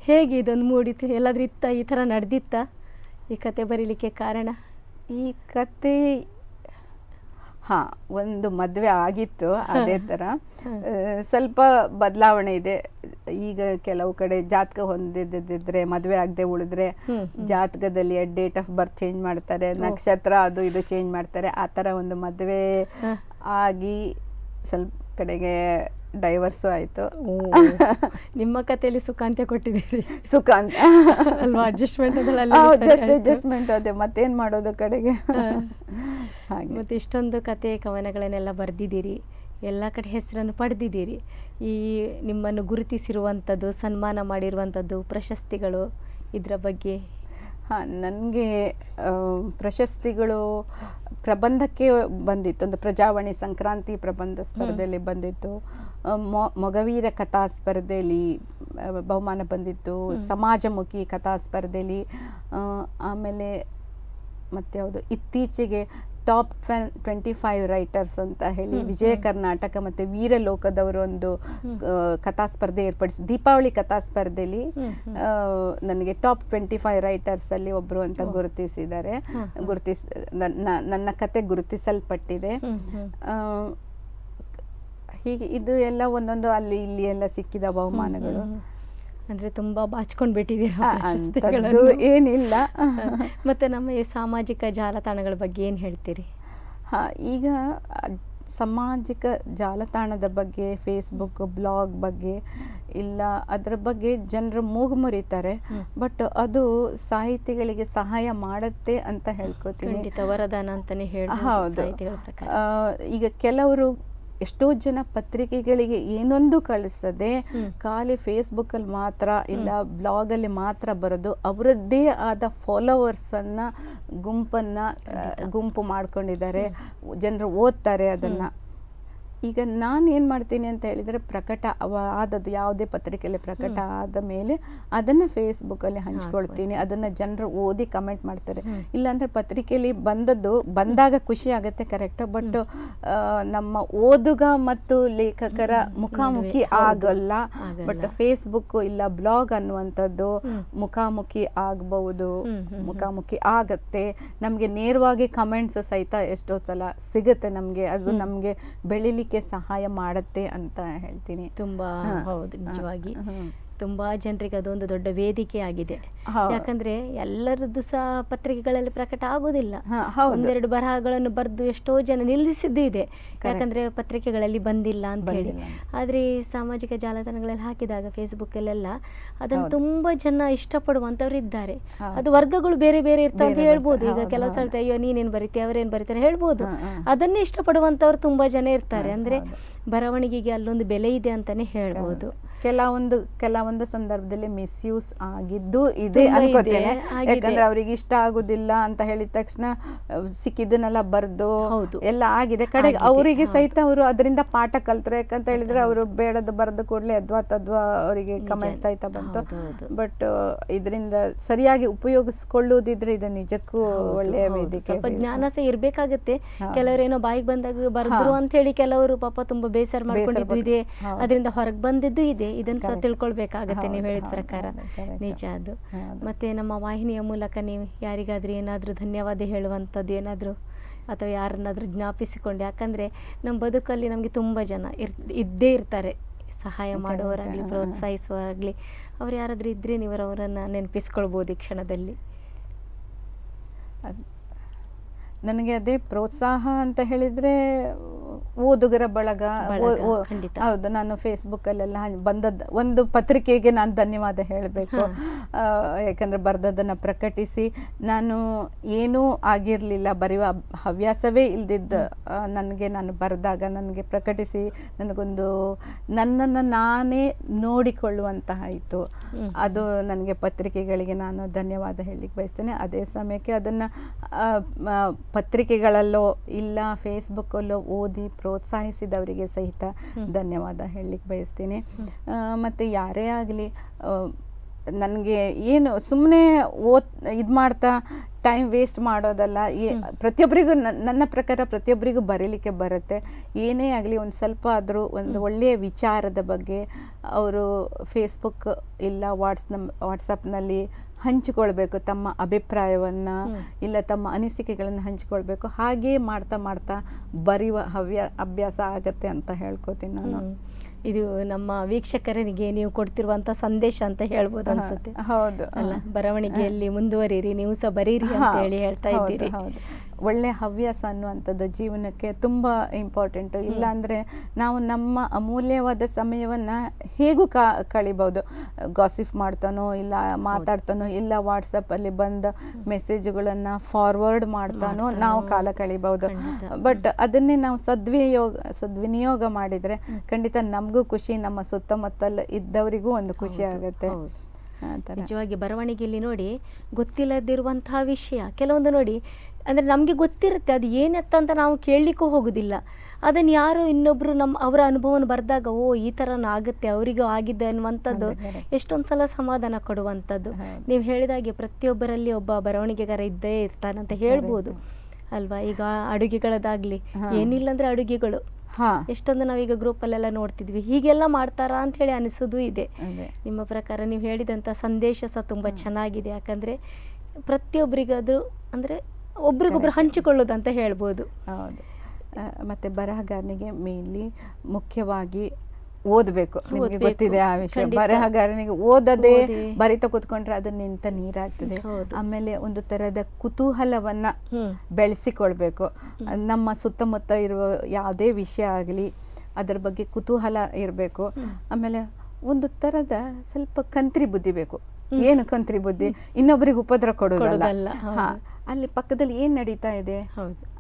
Speaker 1: ಹೇಗೆ ಇದೊಂದು ಮೂಡಿತು? ಎಲ್ಲಾದ್ರೂ ಇತ್ತ ಈ ಥರ ನಡೆದಿತ್ತಾ ಈ ಕತೆ ಬರೀಲಿಕ್ಕೆ ಕಾರಣ?
Speaker 2: ಈ ಕತೆ ಒಂದು ಮದುವೆ ಆಗಿತ್ತು ಅದೇ ಥರ. ಸ್ವಲ್ಪ ಬದಲಾವಣೆ ಇದೆ. ಈಗ ಕೆಲವು ಕಡೆ ಜಾತಕ ಹೊಂದಿದ್ದಿದ್ರೆ ಮದುವೆ ಆಗದೆ ಉಳಿದ್ರೆ ಜಾತಕದಲ್ಲಿ ಡೇಟ್ ಆಫ್ ಬರ್ತ್ ಚೇಂಜ್ ಮಾಡ್ತಾರೆ, ನಕ್ಷತ್ರ ಅದು ಇದು ಚೇಂಜ್ ಮಾಡ್ತಾರೆ. ಆ ಥರ ಒಂದು ಮದುವೆ ಆಗಿ ಸ್ವಲ್ಪ ಕಡೆಗೆ ಡೈವರ್ಸು ಆಯಿತು.
Speaker 1: ನಿಮ್ಮ ಕಥೆಯಲ್ಲಿ ಸುಖಾಂತ್ಯ ಕೊಟ್ಟಿದ್ದೀರಿ.
Speaker 2: ಸುಖಾಂತ್ಯ
Speaker 1: ಅಲ್ವಾ?
Speaker 2: ಅಡ್ಜಸ್ಟ್ಮೆಂಟ್ ಅದೇ, ಮತ್ತೇನು ಮಾಡೋದು ಕಡೆಗೆ. ಹಾಗೆ
Speaker 1: ಮತ್ತು ಇಷ್ಟೊಂದು ಕತೆ ಕವನಗಳನ್ನೆಲ್ಲ ಬರೆದಿದ್ದೀರಿ, ಎಲ್ಲ ಕಡೆ ಹೆಸರನ್ನು ಪಡೆದಿದ್ದೀರಿ. ಈ ನಿಮ್ಮನ್ನು ಗುರುತಿಸಿರುವಂಥದ್ದು, ಸನ್ಮಾನ ಮಾಡಿರುವಂಥದ್ದು, ಪ್ರಶಸ್ತಿಗಳು, ಇದರ ಬಗ್ಗೆ?
Speaker 2: ನನಗೆ ಪ್ರಶಸ್ತಿಗಳು ಪ್ರಬಂಧಕ್ಕೆ ಬಂದಿತ್ತು. ಒಂದು ಪ್ರಜಾವಾಣಿ ಸಂಕ್ರಾಂತಿ ಪ್ರಬಂಧ ಸ್ಪರ್ಧೆಯಲ್ಲಿ ಬಂದಿತ್ತು, ಮೊಗವೀರ ಕಥಾ ಸ್ಪರ್ಧೆಯಲ್ಲಿ ಬಹುಮಾನ ಬಂದಿತ್ತು, ಸಮಾಜಮುಖಿ ಕಥಾ ಸ್ಪರ್ಧೆಯಲ್ಲಿ, ಆಮೇಲೆ ಮತ್ಯಾವುದು ಇತ್ತೀಚೆಗೆ ಟಾಪ್ 25 ರೈಟರ್ಸ್ ಅಂತ ಹೇಳಿ ವಿಜಯ ಕರ್ನಾಟಕ ಮತ್ತು ವೀರಲೋಕದವರು ಒಂದು ಕಥಾ ಸ್ಪರ್ಧೆ ಏರ್ಪಡಿಸಿ, ದೀಪಾವಳಿ ಕಥಾ ಸ್ಪರ್ಧೆಯಲ್ಲಿ ನನಗೆ ಟಾಪ್ 25 ರೈಟರ್ಸಲ್ಲಿ ಒಬ್ಬರು ಅಂತ ಗುರುತಿಸಿದ್ದಾರೆ. ನನ್ನ ಕತೆ ಗುರುತಿಸಲ್ಪಟ್ಟಿದೆ. ಹೀಗೆ ಇದು ಎಲ್ಲ ಒಂದೊಂದು ಅಲ್ಲಿ ಇಲ್ಲಿ ಎಲ್ಲ ಸಿಕ್ಕಿದ ಬಹುಮಾನಗಳು.
Speaker 1: ಅಂದರೆ ತುಂಬ ಬಾಚ್ಕೊಂಡು ಬಿಟ್ಟಿದ್ದೀರಾ?
Speaker 2: ಅಂಥದ್ದು ಏನಿಲ್ಲ.
Speaker 1: ಮತ್ತು ನಮ್ಮ ಈ ಸಾಮಾಜಿಕ ಜಾಲತಾಣಗಳ ಬಗ್ಗೆ ಏನು ಹೇಳ್ತೀರಿ?
Speaker 2: ಈಗ ಸಾಮಾಜಿಕ ಜಾಲತಾಣದ ಬಗ್ಗೆ, ಫೇಸ್ಬುಕ್, ಬ್ಲಾಗ್ ಬಗ್ಗೆ ಇಲ್ಲ, ಅದರ ಬಗ್ಗೆ ಜನರು ಮೂಗು ಮುರಿತಾರೆ. ಬಟ್ ಅದು ಸಾಹಿತಿಗಳಿಗೆ ಸಹಾಯ ಮಾಡುತ್ತೆ ಅಂತ ಹೇಳ್ಕೊತೀನಿ.
Speaker 1: ವರದಾನ ಅಂತಲೇ ಹೇಳ್ಬೋದು.
Speaker 2: ಹೌದು. ಈಗ ಕೆಲವರು ಎಷ್ಟೋ ಜನ ಪತ್ರಿಕೆಗಳಿಗೆ ಏನೊಂದು ಕಳಿಸದೆ ಖಾಲಿ ಫೇಸ್ಬುಕ್ಕಲ್ಲಿ ಮಾತ್ರ ಇಲ್ಲ ಬ್ಲಾಗಲ್ಲಿ ಮಾತ್ರ ಬರೋದು, ಅವರದ್ದೇ ಆದ ಫಾಲೋವರ್ಸನ್ನು ಗುಂಪು ಮಾಡ್ಕೊಂಡಿದ್ದಾರೆ, ಜನರು ಓದ್ತಾರೆ ಅದನ್ನು. ಈಗ ನಾನು ಏನು ಮಾಡ್ತೀನಿ ಅಂತ ಹೇಳಿದರೆ, ಪ್ರಕಟ ಆದದ್ದು ಯಾವುದೇ ಪತ್ರಿಕೆಯಲ್ಲಿ ಪ್ರಕಟ ಆದ ಮೇಲೆ ಅದನ್ನು ಫೇಸ್ಬುಕ್ಕಲ್ಲಿ ಹಂಚ್ಕೊಳ್ತೀನಿ. ಅದನ್ನು ಜನರು ಓದಿ ಕಮೆಂಟ್ ಮಾಡ್ತಾರೆ. ಇಲ್ಲಾಂದರೆ ಪತ್ರಿಕೆಯಲ್ಲಿ ಬಂದಾಗ ಖುಷಿ ಆಗುತ್ತೆ, ಕರೆಕ್ಟ್. ಬಟ್ ನಮ್ಮ ಓದುಗ ಮತ್ತು ಲೇಖಕರ ಮುಖಾಮುಖಿ ಆಗಲ್ಲ. ಬಟ್ ಫೇಸ್ಬುಕ್ ಇಲ್ಲ ಬ್ಲಾಗ್ ಅನ್ನುವಂಥದ್ದು ಮುಖಾಮುಖಿ ಆಗಬಹುದು, ಮುಖಾಮುಖಿ ಆಗತ್ತೆ. ನಮಗೆ ನೇರವಾಗಿ ಕಮೆಂಟ್ಸ್ ಸಹಿತ ಎಷ್ಟೋ ಸಲ ಸಿಗುತ್ತೆ ನಮಗೆ. ಅದು ನಮಗೆ ಬೆಳಿಲಿಕ್ಕೆ ಸಹಾಯ ಮಾಡುತ್ತೆ ಅಂತ ಹೇಳ್ತೀನಿ.
Speaker 1: ತುಂಬಾ ಹೌದು, ನಿಜವಾಗಿ ತುಂಬಾ ಜನರಿಗೆ ಅದೊಂದು ದೊಡ್ಡ ವೇದಿಕೆ ಆಗಿದೆ. ಯಾಕಂದ್ರೆ ಎಲ್ಲರದ್ದು ಸಹ ಪತ್ರಿಕೆಗಳಲ್ಲಿ ಪ್ರಕಟ ಆಗೋದಿಲ್ಲ. ಒಂದೆರಡು ಬರಹಗಳನ್ನು ಬರೆದು ಎಷ್ಟೋ ಜನ ನಿಲ್ಲಿಸಿದ್ದು ಇದೆ, ಯಾಕಂದ್ರೆ ಪತ್ರಿಕೆಗಳಲ್ಲಿ ಬಂದಿಲ್ಲ ಅಂತ ಹೇಳಿ. ಆದ್ರೆ ಈ ಸಾಮಾಜಿಕ ಜಾಲತಾಣಗಳಲ್ಲಿ ಹಾಕಿದಾಗ, ಫೇಸ್ಬುಕ್ಕಲ್ಲೆಲ್ಲ ಅದನ್ನು ತುಂಬಾ ಜನ ಇಷ್ಟಪಡುವಂತವ್ರು ಇದ್ದಾರೆ. ಅದು ವರ್ಗಗಳು ಬೇರೆ ಬೇರೆ ಇರ್ತಾವ ಅಂತ ಹೇಳ್ಬೋದು. ಈಗ ಕೆಲವು ಸಲ ಅಯ್ಯೋ ನೀನೇನ್ ಬರೀತಿ ಅವರೇನ್ ಬರೀತಾರೆ ಹೇಳ್ಬೋದು. ಅದನ್ನೇ ಇಷ್ಟಪಡುವಂತವ್ರು ತುಂಬಾ ಜನ ಇರ್ತಾರೆ. ಅಂದ್ರೆ ಬರವಣಿಗೆಗೆ ಅಲ್ಲೊಂದು ಬೆಲೆ ಇದೆ ಅಂತಾನೆ ಹೇಳ್ಬೋದು.
Speaker 2: ಕೆಲವೊಂದು ಸಂದರ್ಭದಲ್ಲಿ ಮಿಸ್ಯೂಸ್ ಆಗಿದ್ದು ಇದೆ ಅನ್ಕೋತೇನೆ. ಯಾಕಂದ್ರೆ ಅವ್ರಿಗೆ ಇಷ್ಟ ಆಗುದಿಲ್ಲ ಅಂತ ಹೇಳಿದ ತಕ್ಷಣ ಸಿಕ್ಕಿದ್ದನ್ನೆಲ್ಲ ಬರ್ದು ಎಲ್ಲ ಆಗಿದೆ. ಕಡೆಗೆ ಅವರಿಗೆ ಸಹಿತ ಅವರು ಅದರಿಂದ ಪಾಠ ಕಲ್ತ್ರೆ, ಯಾಕಂತ ಹೇಳಿದ್ರೆ ಅವರು ಬೇಡದ ಬರೆದ ಕೂಡಲೇ ಅದ್ವಾ ಅವರಿಗೆ ಕಮೆಂಟ್ ಸಹಿತ ಬಂತು. ಬಟ್ ಇದರಿಂದ ಸರಿಯಾಗಿ ಉಪಯೋಗಿಸ್ಕೊಳ್ಳುವುದಿದ್ರೆ ಇದು ನಿಜಕ್ಕೂ ಒಳ್ಳೆಯ ವೇದಿಕೆ.
Speaker 1: ಸ್ವಲ್ಪ ಜ್ಞಾನ ಸಹ ಇರ್ಬೇಕಾಗತ್ತೆ. ಕೆಲವರೇನೋ ಬಾಯಿಗೆ ಬಂದಾಗ ಬರೆದ್ರು ಅಂತ ಹೇಳಿ ಕೆಲವರು ಪಾಪ ತುಂಬಾ ಬೇಸರ ಮಾಡ್ಕೊಂಡಿದ್ದು ಇದೆ, ಅದರಿಂದ ಹೊರಗೆ ಬಂದಿದ್ದು ಇದೆ. ಇದನ್ನ ಸಹ ತಿಳ್ಕೊಳ್ಬೇಕಾಗತ್ತೆ ನೀವು ಹೇಳಿದ ಪ್ರಕಾರ. ನಿಜ ಅದು. ಮತ್ತೆ ನಮ್ಮ ವಾಹಿನಿಯ ಮೂಲಕ ನೀವು ಯಾರಿಗಾದ್ರೂ ಏನಾದ್ರೂ ಧನ್ಯವಾದ ಹೇಳುವಂಥದ್ದು ಏನಾದ್ರೂ ಅಥವಾ ಯಾರನ್ನಾದರೂ ಜ್ಞಾಪಿಸಿಕೊಂಡು, ಯಾಕಂದರೆ ನಮ್ಮ ಬದುಕಲ್ಲಿ ನಮಗೆ ತುಂಬ ಜನ ಇದ್ದೇ ಇರ್ತಾರೆ, ಸಹಾಯ ಮಾಡುವವರಾಗಲಿ ಪ್ರೋತ್ಸಾಹಿಸುವವರಾಗಲಿ. ಅವ್ರು ಯಾರಾದರೂ ಇದ್ದರೆ ನೀವು ಅವರನ್ನು ನೆನಪಿಸ್ಕೊಳ್ಬೋದು ಈ ಕ್ಷಣದಲ್ಲಿ.
Speaker 2: ನನಗೆ ಅದೇ ಪ್ರೋತ್ಸಾಹ ಅಂತ ಹೇಳಿದರೆ ಓದುಗರ ಬಳಗ.
Speaker 1: ಖಂಡಿತ.
Speaker 2: ಹೌದು, ನಾನು ಫೇಸ್ಬುಕ್ಕಲ್ಲೆಲ್ಲ ಬಂದದ್ದು ಒಂದು ಪತ್ರಿಕೆಗೆ ನಾನು ಧನ್ಯವಾದ ಹೇಳಬೇಕು. ಯಾಕಂದರೆ ಬರೆದದ್ದನ್ನು ಪ್ರಕಟಿಸಿ, ನಾನು ಏನೂ ಆಗಿರಲಿಲ್ಲ, ಬರೆಯುವ ಹವ್ಯಾಸವೇ ಇಲ್ದಿದ್ದ ನನಗೆ, ನಾನು ಬರೆದಾಗ ನನಗೆ ಪ್ರಕಟಿಸಿ ನನಗೊಂದು ನನ್ನನ್ನು ನಾನೇ ನೋಡಿಕೊಳ್ಳುವಂತಹ ಇತ್ತು. ಅದು ನನಗೆ ಪತ್ರಿಕೆಗಳಿಗೆ ನಾನು ಧನ್ಯವಾದ ಹೇಳಲಿಕ್ಕೆ ಬಯಸ್ತೇನೆ. ಅದೇ ಸಮಯಕ್ಕೆ ಅದನ್ನು ಪತ್ರಿಕೆಗಳಲ್ಲೋ ಇಲ್ಲ ಫೇಸ್ಬುಕ್ಕಲ್ಲೋ ಓದಿ ಪ್ರೋತ್ಸಾಹಿಸಿದವರಿಗೆ ಸಹಿತ ಧನ್ಯವಾದ ಹೇಳಲಿಕ್ಕೆ ಬಯಸ್ತೀನಿ. ಮತ್ತು ಯಾರೇ ಆಗಲಿ ನನಗೆ ಏನು ಸುಮ್ಮನೆ ಇದು ಮಾಡ್ತಾ ಟೈಮ್ ವೇಸ್ಟ್ ಮಾಡೋದಲ್ಲ. ಪ್ರತಿಯೊಬ್ಬರಿಗೂ ನನ್ನ ಪ್ರಕಾರ ಪ್ರತಿಯೊಬ್ಬರಿಗೂ ಬರೀಲಿಕ್ಕೆ ಬರುತ್ತೆ. ಏನೇ ಆಗಲಿ ಒಂದು ಸ್ವಲ್ಪ ಆದರೂ ಒಂದು ಒಳ್ಳೆಯ ವಿಚಾರದ ಬಗ್ಗೆ ಅವರು ಫೇಸ್ಬುಕ್ ಇಲ್ಲ ವಾಟ್ಸಪ್ನಲ್ಲಿ ಹಂಚಿಕೊಳ್ಬೇಕು, ತಮ್ಮ ಅಭಿಪ್ರಾಯವನ್ನು ಇಲ್ಲ ತಮ್ಮ ಅನಿಸಿಕೆಗಳನ್ನು ಹಂಚಿಕೊಳ್ಬೇಕು. ಹಾಗೇ ಮಾಡ್ತಾ ಮಾಡ್ತಾ ಬರೆಯುವ ಅಭ್ಯಾಸ ಆಗತ್ತೆ ಅಂತ ಹೇಳ್ಕೊತೀನಿ ನಾನು.
Speaker 1: ಇದು ನಮ್ಮ ವೀಕ್ಷಕರಿಗೆ ನೀವು ಕೊಡ್ತಿರುವಂತ ಸಂದೇಶ ಅಂತ ಹೇಳ್ಬೋದು ಅನ್ಸುತ್ತೆ.
Speaker 2: ಹೌದು
Speaker 1: ಅಲ್ಲ, ಬರವಣಿಗೆಯಲ್ಲಿ ಮುಂದುವರಿಯಿರಿ, ನೀವು ಸಹ ಬರೀರಿ ಅಂತ ಹೇಳಿ ಹೇಳ್ತಾ ಇದ್ದೀರಿ.
Speaker 2: ಒಳ್ಳೆ ಹವ್ಯಾಸ ಅನ್ನುವಂಥದ್ದು ಜೀವನಕ್ಕೆ ತುಂಬ ಇಂಪಾರ್ಟೆಂಟು. ಇಲ್ಲಾಂದರೆ ನಾವು ನಮ್ಮ ಅಮೂಲ್ಯವಾದ ಸಮಯವನ್ನು ಹೇಗೂ ಕಳಿಬೋದು. ಗಾಸಿಫ್ ಮಾಡ್ತಾನೋ ಇಲ್ಲ ಮಾತಾಡ್ತಾನೋ ಇಲ್ಲ ವಾಟ್ಸಪ್ಪಲ್ಲಿ ಬಂದ ಮೆಸೇಜ್ಗಳನ್ನು ಫಾರ್ವರ್ಡ್ ಮಾಡ್ತಾನೋ ನಾವು ಕಾಲ ಕಳಿಬೋದು. ಬಟ್ ಅದನ್ನೇ ನಾವು ಸದ್ವಿನಿಯೋಗ ಮಾಡಿದರೆ ಖಂಡಿತ ನಮಗೂ ಖುಷಿ, ನಮ್ಮ ಸುತ್ತಮುತ್ತಲು ಇದ್ದವರಿಗೂ ಒಂದು ಖುಷಿ ಆಗುತ್ತೆ.
Speaker 1: ನಿಜವಾಗಿ ಬರವಣಿಗೆಯಲ್ಲಿ ನೋಡಿ ಗೊತ್ತಿಲ್ಲದಿರುವಂತಹ ವಿಷಯ ಕೆಲವೊಂದು ನೋಡಿ, ಅಂದರೆ ನಮಗೆ ಗೊತ್ತಿರುತ್ತೆ ಅದು ಏನತ್ತ ಅಂತ ನಾವು ಕೇಳಲಿಕ್ಕೂ ಹೋಗೋದಿಲ್ಲ. ಅದನ್ನು ಯಾರೋ ಇನ್ನೊಬ್ಬರು ಅವರ ಅನುಭವವನ್ನು ಬರೆದಾಗ ಓ ಈ ಥರನೂ ಆಗುತ್ತೆ, ಅವರಿಗೂ ಆಗಿದೆ ಅನ್ನುವಂಥದ್ದು ಎಷ್ಟೊಂದು ಸಲ ಸಮಾಧಾನ ಕೊಡುವಂಥದ್ದು. ನೀವು ಹೇಳಿದಾಗೆ ಪ್ರತಿಯೊಬ್ಬರಲ್ಲಿ ಒಬ್ಬ ಬರವಣಿಗೆಗಾರ ಇದ್ದೇ ಇರ್ತಾನಂತ ಹೇಳ್ಬೋದು ಅಲ್ವಾ. ಈಗ ಅಡುಗೆಗಳದಾಗಲಿ, ಏನಿಲ್ಲ ಅಂದರೆ ಅಡುಗೆಗಳು ಎಷ್ಟೊಂದು ನಾವೀಗ ಗ್ರೂಪಲ್ಲೆಲ್ಲ ನೋಡ್ತಿದ್ವಿ, ಹೀಗೆಲ್ಲ ಮಾಡ್ತಾರಾ ಅಂತ ಹೇಳಿ ಅನಿಸೋದು ಇದೆ. ನಿಮ್ಮ ಪ್ರಕಾರ ನೀವು ಹೇಳಿದಂಥ ಸಂದೇಶ ಸಹ ತುಂಬ ಚೆನ್ನಾಗಿದೆ. ಯಾಕಂದರೆ ಪ್ರತಿಯೊಬ್ಬರಿಗದು ಅಂದರೆ ಒಬ್ರಿಗೊಬ್ರು ಹಂಚಿಕೊಳ್ಳೋದು ಅಂತ ಹೇಳ್ಬೋದು.
Speaker 2: ಹೌದು. ಮತ್ತು ಬರಹಗಾರನಿಗೆ ಮೇನ್ಲಿ ಮುಖ್ಯವಾಗಿ ಓದಬೇಕು. ನಿಮಗೆ ಗೊತ್ತಿದೆ ಆ ವಿಷಯ. ಬರಹಗಾರನಿಗೆ ಓದದೆ ಬರಿತಾ ಕೂತ್ಕೊಂಡ್ರೆ ಅದು ನಿಂತ ನೀರಾಗ್ತದೆ. ಆಮೇಲೆ ಒಂದು ತರದ ಕುತೂಹಲವನ್ನ ಬೆಳೆಸಿಕೊಳ್ಬೇಕು. ನಮ್ಮ ಸುತ್ತಮುತ್ತ ಇರುವ ಯಾವುದೇ ವಿಷಯ ಆಗಲಿ ಅದರ ಬಗ್ಗೆ ಕುತೂಹಲ ಇರಬೇಕು. ಆಮೇಲೆ ಒಂದು ತರದ ಸ್ವಲ್ಪ ಕಂತ್ರಿ ಬುದ್ಧಿ ಬೇಕು. ಏನು ಕಂತ್ರಿ ಬುದ್ಧಿ? ಇನ್ನೊಬ್ಬರಿಗೆ ಉಪದ್ರ ಕೊಡೋದಲ್ಲ. ಅಲ್ಲಿ ಪಕ್ಕದಲ್ಲಿ ಏನ್ ನಡೀತಾ ಇದೆ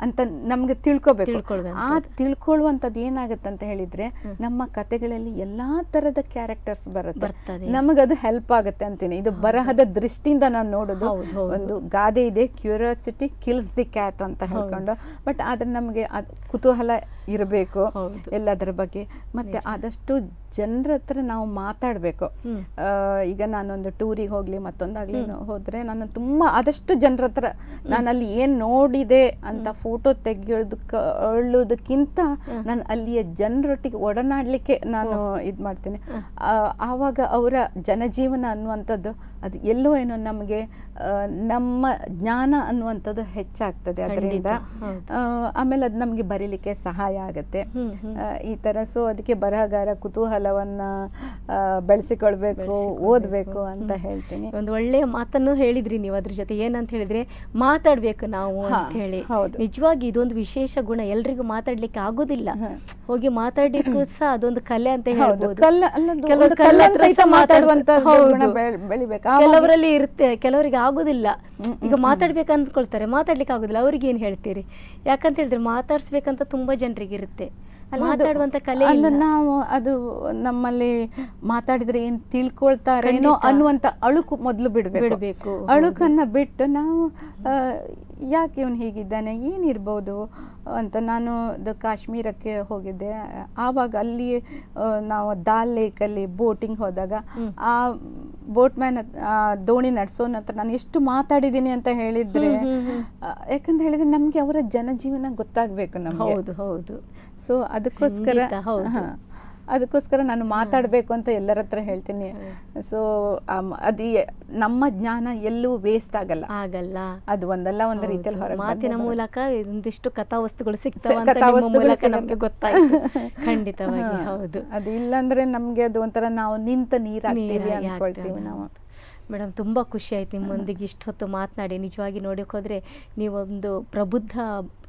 Speaker 2: ಅಂತ ನಮ್ಗೆ ತಿಳ್ಕೊಬೇಕು. ಆ ತಿಳ್ಕೊಳ್ಳುವಂಥದ್ದು ಏನಾಗುತ್ತೆ ಅಂತ ಹೇಳಿದ್ರೆ ನಮ್ಮ ಕತೆಗಳಲ್ಲಿ ಎಲ್ಲಾ ತರದ ಕ್ಯಾರೆಕ್ಟರ್ಸ್ ಬರುತ್ತೆ. ನಮಗದು ಹೆಲ್ಪ್ ಆಗುತ್ತೆ ಅಂತೀನಿ. ಇದು ಬರಹದ ದೃಷ್ಟಿಯಿಂದ ನಾನು ನೋಡೋದು. ಒಂದು ಗಾದೆ ಇದೆ, ಕ್ಯೂರಿಯಾಸಿಟಿ ಕಿಲ್ಸ್ ದಿ ಕ್ಯಾಟ್ ಅಂತ ಹೇಳ್ಕೊಂಡು. ಬಟ್ ಆದ್ರೆ ನಮಗೆ ಕುತೂಹಲ ಇರಬೇಕು ಎಲ್ಲದರ ಬಗ್ಗೆ. ಮತ್ತೆ ಆದಷ್ಟು ಜನರ ಹತ್ರ ನಾವು ಮಾತಾಡಬೇಕು. ಈಗ ನಾನೊಂದು ಟೂರಿಗೆ ಹೋಗ್ಲಿ ಮತ್ತೊಂದಾಗ್ಲಿ ಹೋದ್ರೆ ನಾನು ತುಂಬಾ ಆದಷ್ಟು ಜನರ ಹತ್ರ ನಾನಲ್ಲಿ ಏನ್ ನೋಡಿದೆ ಅಂತ ಫೋಟೋ ತೆಗೆಯೋದಕ್ಕಿಂತ ನಾನು ಅಲ್ಲಿಯ ಜನರೊಟ್ಟಿಗೆ ಒಡನಾಡ್ಲಿಕ್ಕೆ ನಾನು ಇದು ಮಾಡ್ತೀನಿ. ಆವಾಗ ಅವರ ಜನಜೀವನ ಅನ್ನುವಂಥದ್ದು ಅದು ಎಲ್ಲೋ ಏನೋ ನಮಗೆ ನಮ್ಮ ಜ್ಞಾನ ಅನ್ನುವಂಥದ್ದು ಹೆಚ್ಚಾಗ್ತದೆ ಅದರಿಂದ. ಆಮೇಲೆ ಅದು ನಮಗೆ ಬರೀಲಿಕ್ಕೆ ಸಹಾಯ ಆಗುತ್ತೆ ಈ ತರ. ಸೊ ಅದಕ್ಕೆ ಬರಹಗಾರ ಕುತೂಹಲವನ್ನ ಬೆಳೆಸಿಕೊಳ್ಬೇಕು, ಓದಬೇಕು ಅಂತ ಹೇಳ್ತೀನಿ.
Speaker 1: ಒಂದು ಒಳ್ಳೆಯ ಮಾತನ್ನು ಹೇಳಿದ್ರಿ ನೀವು. ಅದ್ರ ಜೊತೆ ಏನಂತ ಹೇಳಿದ್ರೆ ಮಾತಾಡ್ಬೇಕು ನಾವು ಅಂತ ಹೇಳಿ. ನಿಜವಾಗಿ ಇದೊಂದು ವಿಶೇಷ ಗುಣ. ಎಲ್ರಿಗೂ ಮಾತಾಡ್ಲಿಕ್ಕೆ ಆಗೋದಿಲ್ಲ. ಹೋಗಿ ಮಾತಾಡ್ಲಿಕ್ಕೂ ಸಹ ಅದೊಂದು ಕಲೆ ಅಂತ ಹೇಳ್ಬೋದು. ಕೆಲವರಲ್ಲಿ ಇರುತ್ತೆ, ಕೆಲವರಿಗೆ ಆಗೋದಿಲ್ಲ. ಈಗ ಮಾತಾಡ್ಬೇಕು ಅನ್ಸ್ಕೊಳ್ತಾರೆ, ಮಾತಾಡ್ಲಿಕ್ಕೆ ಆಗೋದಿಲ್ಲ. ಅವ್ರಿಗೆ ಏನ್ ಹೇಳ್ತೀರಿ? ಯಾಕಂತ ಹೇಳಿದ್ರೆ ಮಾತಾಡ್ಸ್ಬೇಕಂತ ತುಂಬಾ ಜನರಿಗೆ ಇರುತ್ತೆ, ಮಾತಾಡುವಂತ ಕಲೆ ಇಲ್ಲ.
Speaker 2: ನಾವು ಅದು ನಮ್ಮಲ್ಲಿ ಮಾತಾಡಿದ್ರೆ ಏನ್ ತಿಳ್ಕೊಳ್ತಾರೇನೋ ಅನ್ನುವಂತ ಅಳುಕು ಮೊದಲು ಬಿಡಬೇಕು. ಅಳುಕನ್ನ ಬಿಟ್ಟು ನಾವು ಯಾಕೆ ಇವನು ಹೀಗಿದ್ದಾನೆ, ಏನಿರ್ಬೋದು ಅಂತ. ನಾನು ಕಾಶ್ಮೀರಕ್ಕೆ ಹೋಗಿದ್ದೆ. ಆವಾಗ ಅಲ್ಲಿ ನಾವು ದಾಲ್ ಲೇಕಲ್ಲಿ ಬೋಟಿಂಗ್ ಹೋದಾಗ ಆ ಬೋಟ್ ಮ್ಯಾನ್ ದೋಣಿ ನಡೆಸೋನ ಹತ್ರ ನಾನು ಎಷ್ಟು ಮಾತಾಡಿದ್ದೀನಿ ಅಂತ ಹೇಳಿದ್ರೆ, ಯಾಕಂತ ಹೇಳಿದ್ರೆ ನಮ್ಗೆ ಅವರ ಜನಜೀವನ ಗೊತ್ತಾಗ್ಬೇಕು ನಮ್ಗೆ.
Speaker 1: ಹೌದು.
Speaker 2: ಸೊ ಅದಕ್ಕೋಸ್ಕರ ಅದಕ್ಕೋಸ್ಕರ ನಾನು ಮಾತಾಡಬೇಕು ಅಂತ ಎಲ್ಲರ ಹತ್ರ ಹೇಳ್ತೀನಿ. ಸೊ ಅದು ನಮ್ಮ ಜ್ಞಾನ ಎಲ್ಲೂ ವೇಸ್ಟ್ ಆಗಲ್ಲ, ಅದು ಒಂದಲ್ಲ ಒಂದು ರೀತಿಯಲ್ಲಿ ಹೊರಗೆ
Speaker 1: ಮಾತಿನ ಮೂಲಕ ಒಂದಿಷ್ಟು ಕಥಾವಸ್ತುಗಳು ಸಿಗ್ತಾವೆ ಅಂತ ನಿಮ್ಮ ಮೂಲಕ ನಮಗೆ ಗೊತ್ತಾಯ್ತು. ಖಂಡಿತವಾಗಿ ಹೌದು.
Speaker 2: ಅದು ಇಲ್ಲಾಂದ್ರೆ ನಮಗೆ ಅದು ಒಂಥರ ನಾವು ನಿಂತ ನೀರಾಗ್ತೀವಿ ಅನ್ಕೊಳ್ತೀವಿ ನಾವು.
Speaker 1: ಮೇಡಮ್, ತುಂಬ ಖುಷಿ ಆಯ್ತು ನಿಮ್ಮೊಂದಿಗೆ ಇಷ್ಟೊತ್ತು ಮಾತನಾಡಿ. ನಿಜವಾಗಿ ನೋಡೋಕೆ ಹೋದರೆ ನೀವೊಂದು ಪ್ರಬುದ್ಧ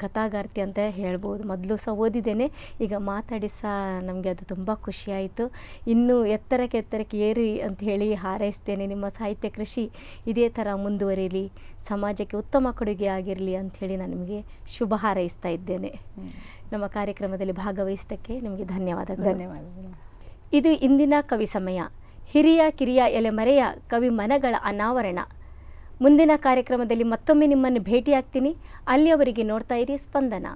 Speaker 1: ಕಥಾಗಾರ್ತಿ ಅಂತ ಹೇಳ್ಬೋದು. ಮೊದಲು ಸಹ ಓದಿದ್ದೇನೆ, ಈಗ ಮಾತಾಡಿ ಸಹ ನಮಗೆ ಅದು ತುಂಬ ಖುಷಿ ಆಯಿತು. ಇನ್ನೂ ಎತ್ತರಕ್ಕೆ ಏರಿ ಅಂತ ಹೇಳಿ ಹಾರೈಸ್ತೇನೆ. ನಿಮ್ಮ ಸಾಹಿತ್ಯ ಕೃಷಿ ಇದೇ ಥರ ಮುಂದುವರಿಯಲಿ, ಸಮಾಜಕ್ಕೆ ಉತ್ತಮ ಕೊಡುಗೆ ಆಗಿರಲಿ ಅಂಥೇಳಿ ನಾನು ನಿಮಗೆ ಶುಭ ಹಾರೈಸ್ತಾ ಇದ್ದೇನೆ. ನಮ್ಮ ಕಾರ್ಯಕ್ರಮದಲ್ಲಿ ಭಾಗವಹಿಸಿದ್ದಕ್ಕೆ ನಿಮಗೆ ಧನ್ಯವಾದಗಳು. ಇದು ಇಂದಿನ ಕವಿ ಸಮಯ. ಹಿರಿಯ ಕಿರಿಯ ಎಲೆಮರೆಯ ಕವಿ ಮನಗಳ ಅನಾವರಣ. ಮುಂದಿನ ಕಾರ್ಯಕ್ರಮದಲ್ಲಿ ಮತ್ತೊಮ್ಮೆ ನಿಮ್ಮನ್ನು ಭೇಟಿಯಾಗ್ತೀನಿ. ಅಲ್ಲಿಯವರೆಗೆ ನೋಡ್ತಾ ಇರಿ ಸ್ಪಂದನ.